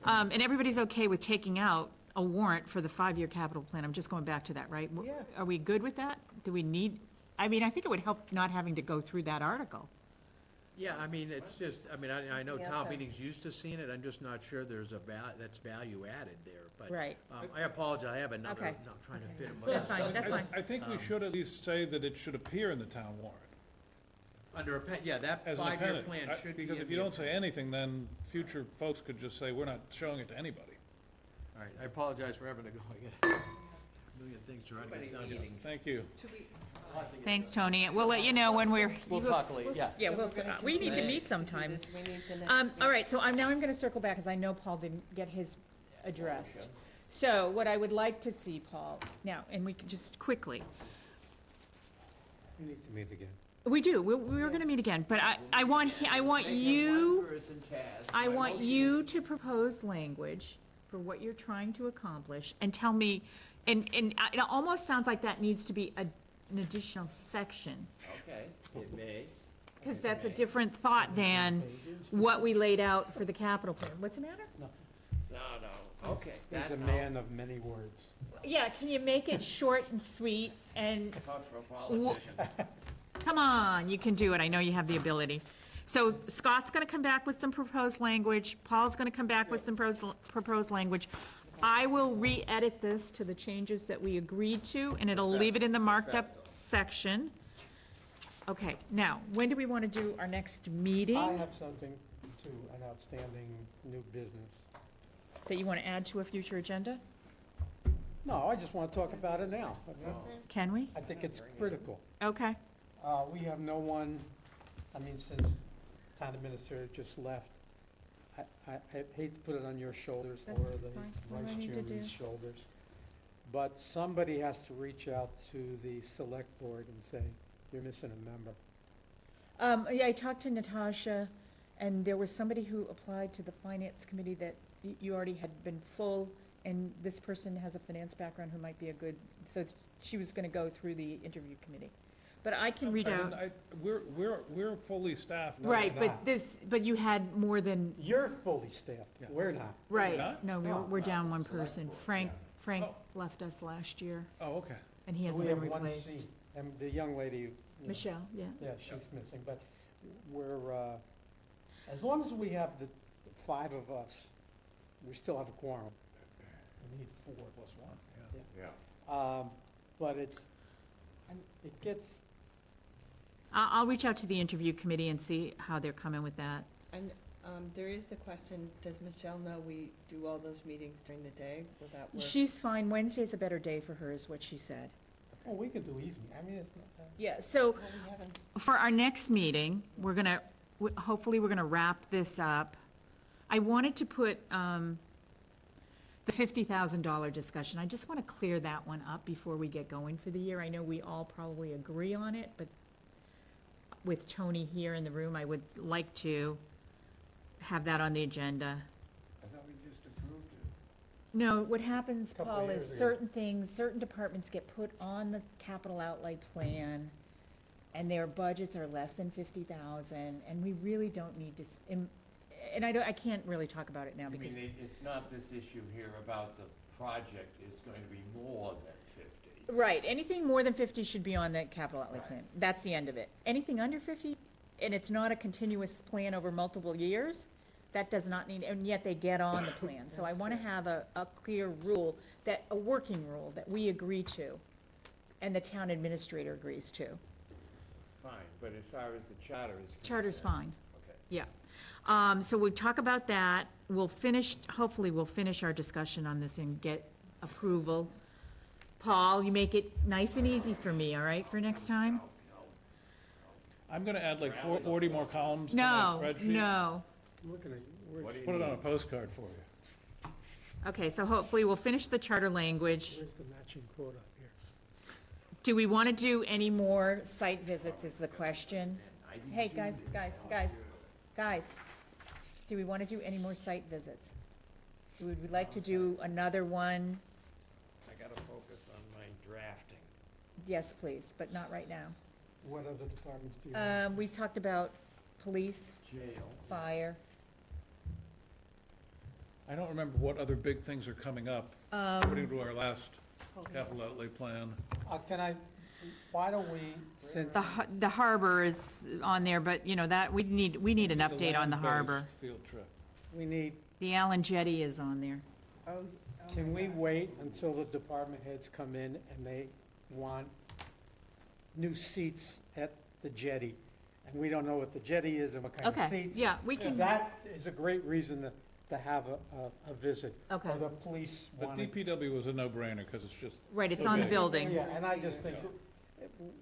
And everybody's okay with taking out a warrant for the 5-year capital plan? I'm just going back to that, right? Yeah. Are we good with that? Do we need, I mean, I think it would help not having to go through that article. Yeah, I mean, it's just, I mean, I know Yeah, town okay. meetings used to seeing it, I'm just not sure there's that's value added there, but. Right. I apologize, I have another, Okay. not trying to fit them. That's fine, that's fine. I think we should at least say that it should appear in the town warrant Under a, yeah, that as an 5-year appendix. plan should be. Because in if the you don't say appendix. anything, then future folks could just say, we're not showing it to anybody. All right, I apologize for having to go, I got a million things trying to Many get done. meetings. Thank you. Thanks, Tony. We'll let you know when we're. We'll talk later, yeah. Yeah, So well, we're gonna we need to continue meet to do sometime. this. We need the next- All right, so I'm gonna circle back, because I know Paul didn't get his addressed. So what I would like to see, Paul, now, and we can just quickly, We need to meet again. we do, we're gonna meet again, but I want Make a you, one-person task. I My want motion you is- to propose language for what you're trying to accomplish, and tell me, and it almost sounds like that needs to be an additional section, Okay, it may. because that's a different thought than what we laid out for the capital plan. What's the matter? No, okay. He's that a man of many words. Yeah, can you make it short and sweet, and, Tough for a politician. come on, you can do it, I know you have the ability. So Scott's gonna come back with some proposed language, Paul's gonna come back with some proposed language. I will re-edit this to the changes that we agreed to, and it'll leave it in the marked up section. Okay, now, when do we wanna do our next meeting? I have something to an outstanding new business. That you wanna add to a future agenda? No, I just want to talk about it now. Can we? I think it's critical. Okay, We have no one, I mean, since town administrator just left, I hate to put it on your shoulders That's or the fine. What do I vice need to chairman's do? shoulders, but somebody has to reach out to the select board and say, you're missing a member. yeah, I talked to Natasha, and there was somebody who applied to the finance committee that you already had been full, and this person has a finance background who might be a good, so she was gonna go through the interview committee. But I can read out, We're fully staffed. No, right, we're but not. but you had more than, You're fully staffed, Yeah. we're not. right, not? no, No. we're down one person. Frank Oh. left us last year, Oh, okay. and he hasn't We been have one replaced. seat, and the young lady, you know, Michelle, yeah. yeah, she's missing, but we're, as long as we have the 5 of us, we still have a quorum. We need 4. Plus one, yeah. Yeah. But it gets, I'll reach out to the interview committee and see how they're coming with that. And there is the question, does Michelle know we do all those meetings during the day without work? She's fine, Wednesday's a better day for her, is what she said. oh, we could do evening, I mean, it's not that. Yeah, so Well, we haven't, for our next meeting, we're gonna, hopefully, we're gonna wrap this up. I wanted to put, the $50,000 discussion, I just want to clear that one up before we get going for the year. I know we all probably agree on it, but with Tony here in the room, I would like to have that on the agenda. I thought we just approved it. No, what happens, Couple Paul, years is ago. certain things, certain departments get put on the capital outlay plan, and their budgets are less than 50,000, and we really don't need to, and I can't really talk about it now I because, mean, it's not this issue here about the project is going to be more than 50. right, anything more than 50 should be on the capital outlay Right. plan. That's the end of it. Anything under 50, and it's not a continuous plan over multiple years, that does not need, and yet they get on the plan. So I want to have a clear rule, a working rule that we agree to, and the town administrator agrees to. Fine, but as far as the charter is concerned. Charter's fine, Okay. yeah. So we'll talk about that. Hopefully we'll finish our discussion on this and get approval. Paul, you make it nice and easy for me, all right, for next time? I'm gonna add like 40 more columns to my No, spreadsheet. no. Looking at, What do you Put it on a need? postcard for you. Okay, so hopefully we'll finish the charter language. where's the matching quote up here? Do we want to do any more site visits is the question? I didn't Hey, do guys, this. guys, do we want to do any more site visits? Would we like to do another one? I gotta focus on my drafting. Yes, please, but not right now. What other departments do you have? We talked about police, Jail. fire. I don't remember what other big things are coming up, according to our last capital outlay plan. Why don't we, since, The harbor is on there, but, you know, that, we need an update on the land-based harbor. Field trip. we need, The Allen Jetty is on there. Oh, can we wait until the department heads come in and they want new seats at the jetty? And we don't know what the jetty is and what kind of Okay, seats. yeah, we can, That is a great reason to have a visit. okay, Or the police But wanted. DPW was a no-brainer, because it's just, right, it's on the Okay. building. Yeah, and I just think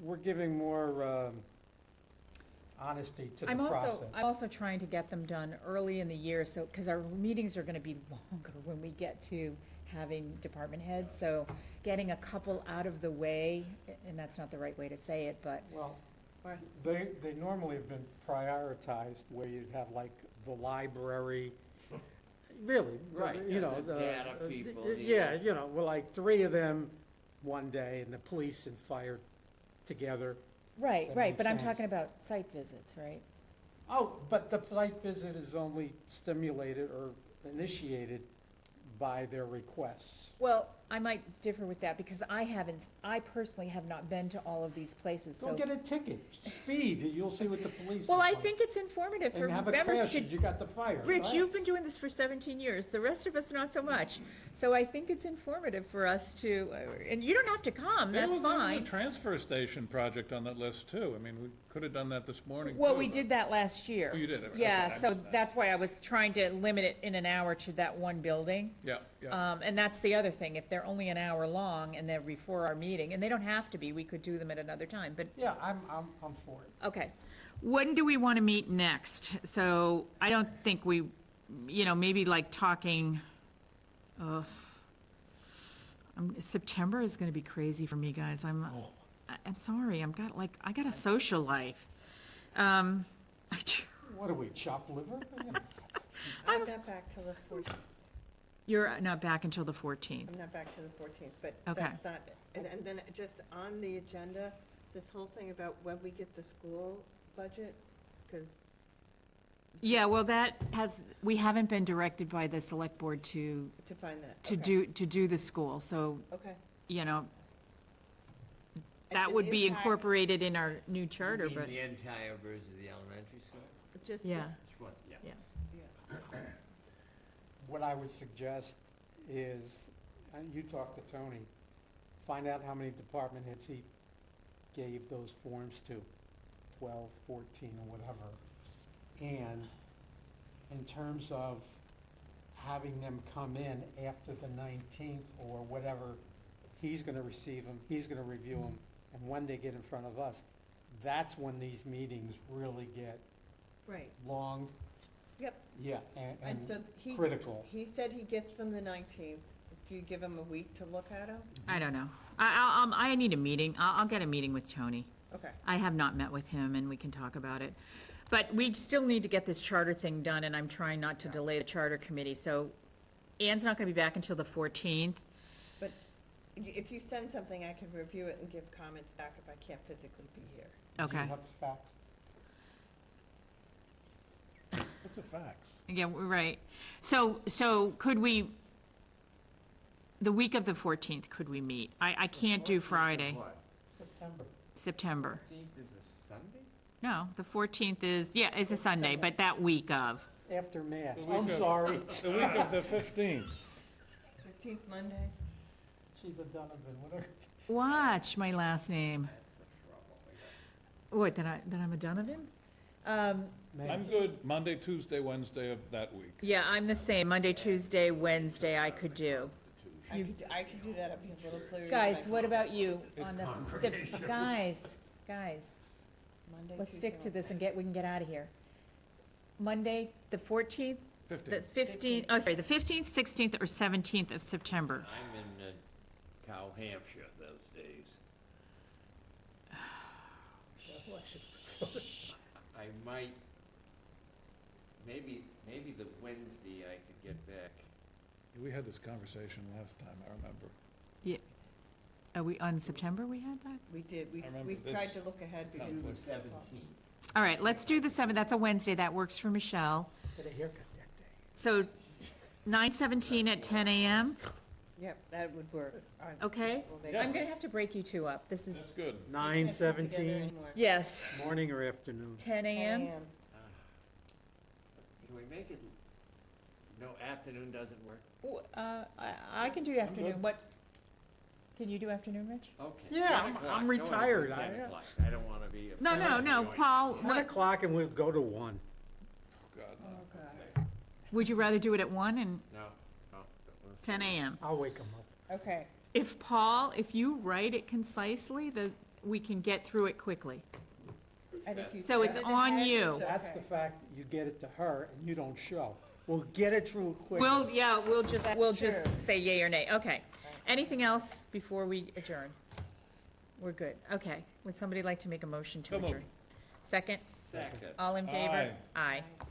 we're giving more honesty to the process. I'm also trying to get them done early in the year, so, because our meetings are gonna be longer when we get to having department heads, so getting a couple out of the way, and that's not the right way to say it, but, Well, Or- they normally have been prioritized where you'd have like the library, really, Right, you know. the data people, Yeah, you know, well, like three of them one day and the police and fire together. right, That right, makes but I'm sense. talking about site visits, right? Oh, but the site visit is only stimulated or initiated by their requests. Well, I might differ with that, because I personally have not been to all of these places, so. Go get a ticket, speed, you'll see what the police. Well, are I like. think it's informative for And have a members crash, to. and you got the fire. Rich, right? you've been doing this for 17 years, the rest of us not so much. So I think it's informative for us to, and you don't have to come, There that's was a fine. transfer station project on that list, too. I mean, we could have done that this morning, Well, too, we but- did that last year. Oh, you did? Okay, Yeah, I so missed that. that's why I was trying to limit it in an hour to that one building. Yeah, yeah. And that's the other thing, if they're only an hour long and they're before our meeting, and they don't have to be, we could do them at another time, but, Yeah, I'm for it. okay. When do we want to meet next? So I don't think we, you know, maybe like talking, September is going to be crazy for me, guys. I'm sorry, I got a social life. I do. What are we, chopped liver? You know. I'm not back till the 14th. You're not back until the 14th. I'm not back to the 14th, but Okay. that's not, and then just on the agenda, this whole thing about when we get the school budget, because, Yeah, well, we haven't been directed by the select board to to find that. do the school, so, Okay. you know, It's that an would be impact- incorporated in our new charter, You mean but, the entire versus the elementary school? Just, yeah. Which one? Yeah. Yeah. yeah. What I would suggest is, you talk to Tony, find out how many department heads he gave those forms to, 12, 14, or whatever. And in terms of having them come in after the 19th or whatever, he's gonna receive them, he's gonna review them, and when they get in front of us, that's when these meetings really get Right. long, Yep. Yeah, And so and he, critical. he said he gets them the 19th. Do you give him a week to look at them? I don't know. I need a meeting. I'll get a meeting with Tony. Okay. I have not met with him, and we can talk about it. But we still need to get this charter thing done, and I'm trying not to delay the charter committee. So Ann's not gonna be back until the 14th. But if you send something, I can review it and give comments back if I can't physically be here. Do Okay. you have facts? What's a fax? Yeah, we're right. So could we, the week of the 14th, could we meet? I can't do Friday, What? September. September. 14th is a Sunday? No, the 14th is, yeah, is a Sunday, but that week of. After Mass. The week I'm of- sorry. The week of the 15th. 15th Monday? She's a Donovan, whatever. Watch my last name. What, that I'm a Donovan? I'm good Monday, Tuesday, Wednesday of that week. Yeah, I'm the same. Monday, Tuesday, Wednesday I could do. I could do that, I'll be a little clearer. Guys, what about you on the, guys, Monday, let's Tuesday, stick to this Wednesday. and we can get out of here. Monday, the 14th, the 15th. 15th, oh, sorry, the 15th, 16th, or 17th of September. I'm in Cow Hampshire those days. I might, maybe the Wednesday I could get back. We had this conversation last time, I remember. Are we, on September we had that? We did, we I remember we this tried to look ahead because. Do the we- 17th. All right, let's do the 7th, that's a Wednesday, that works for Michelle. Get a haircut that day. So 9/17 at 10 a.m., Yep, that would work. okay? We'll make I'm it- gonna have to break you two up, this That's is, good. we can't sit together 9:17, anymore. yes, morning or afternoon? 10 a.m.? AM. Can we make it, no, afternoon doesn't work? I can do afternoon, what, can you do afternoon, Rich? Okay. Yeah, 10 I'm o'clock. Go ahead, retired. 10 I- o'clock. I don't want to be. No, Paul, 10 what, o'clock and we'll go to 1. God, no. Okay. would you rather do it at 1 and No, no. 10 a.m.? I'll wake them up. Okay, If Paul, if you write it concisely, we can get through it quickly. and if you. So it's send it on ahead, you. it's That's the okay. fact that you get it to her and you don't show. We'll get it through quickly. We'll just true. say yay or nay, okay. Anything else before we adjourn? We're good, okay. Would somebody like to make a motion to So moved. adjourn? Second, Second. all in favor? Aye. Aye. Aye.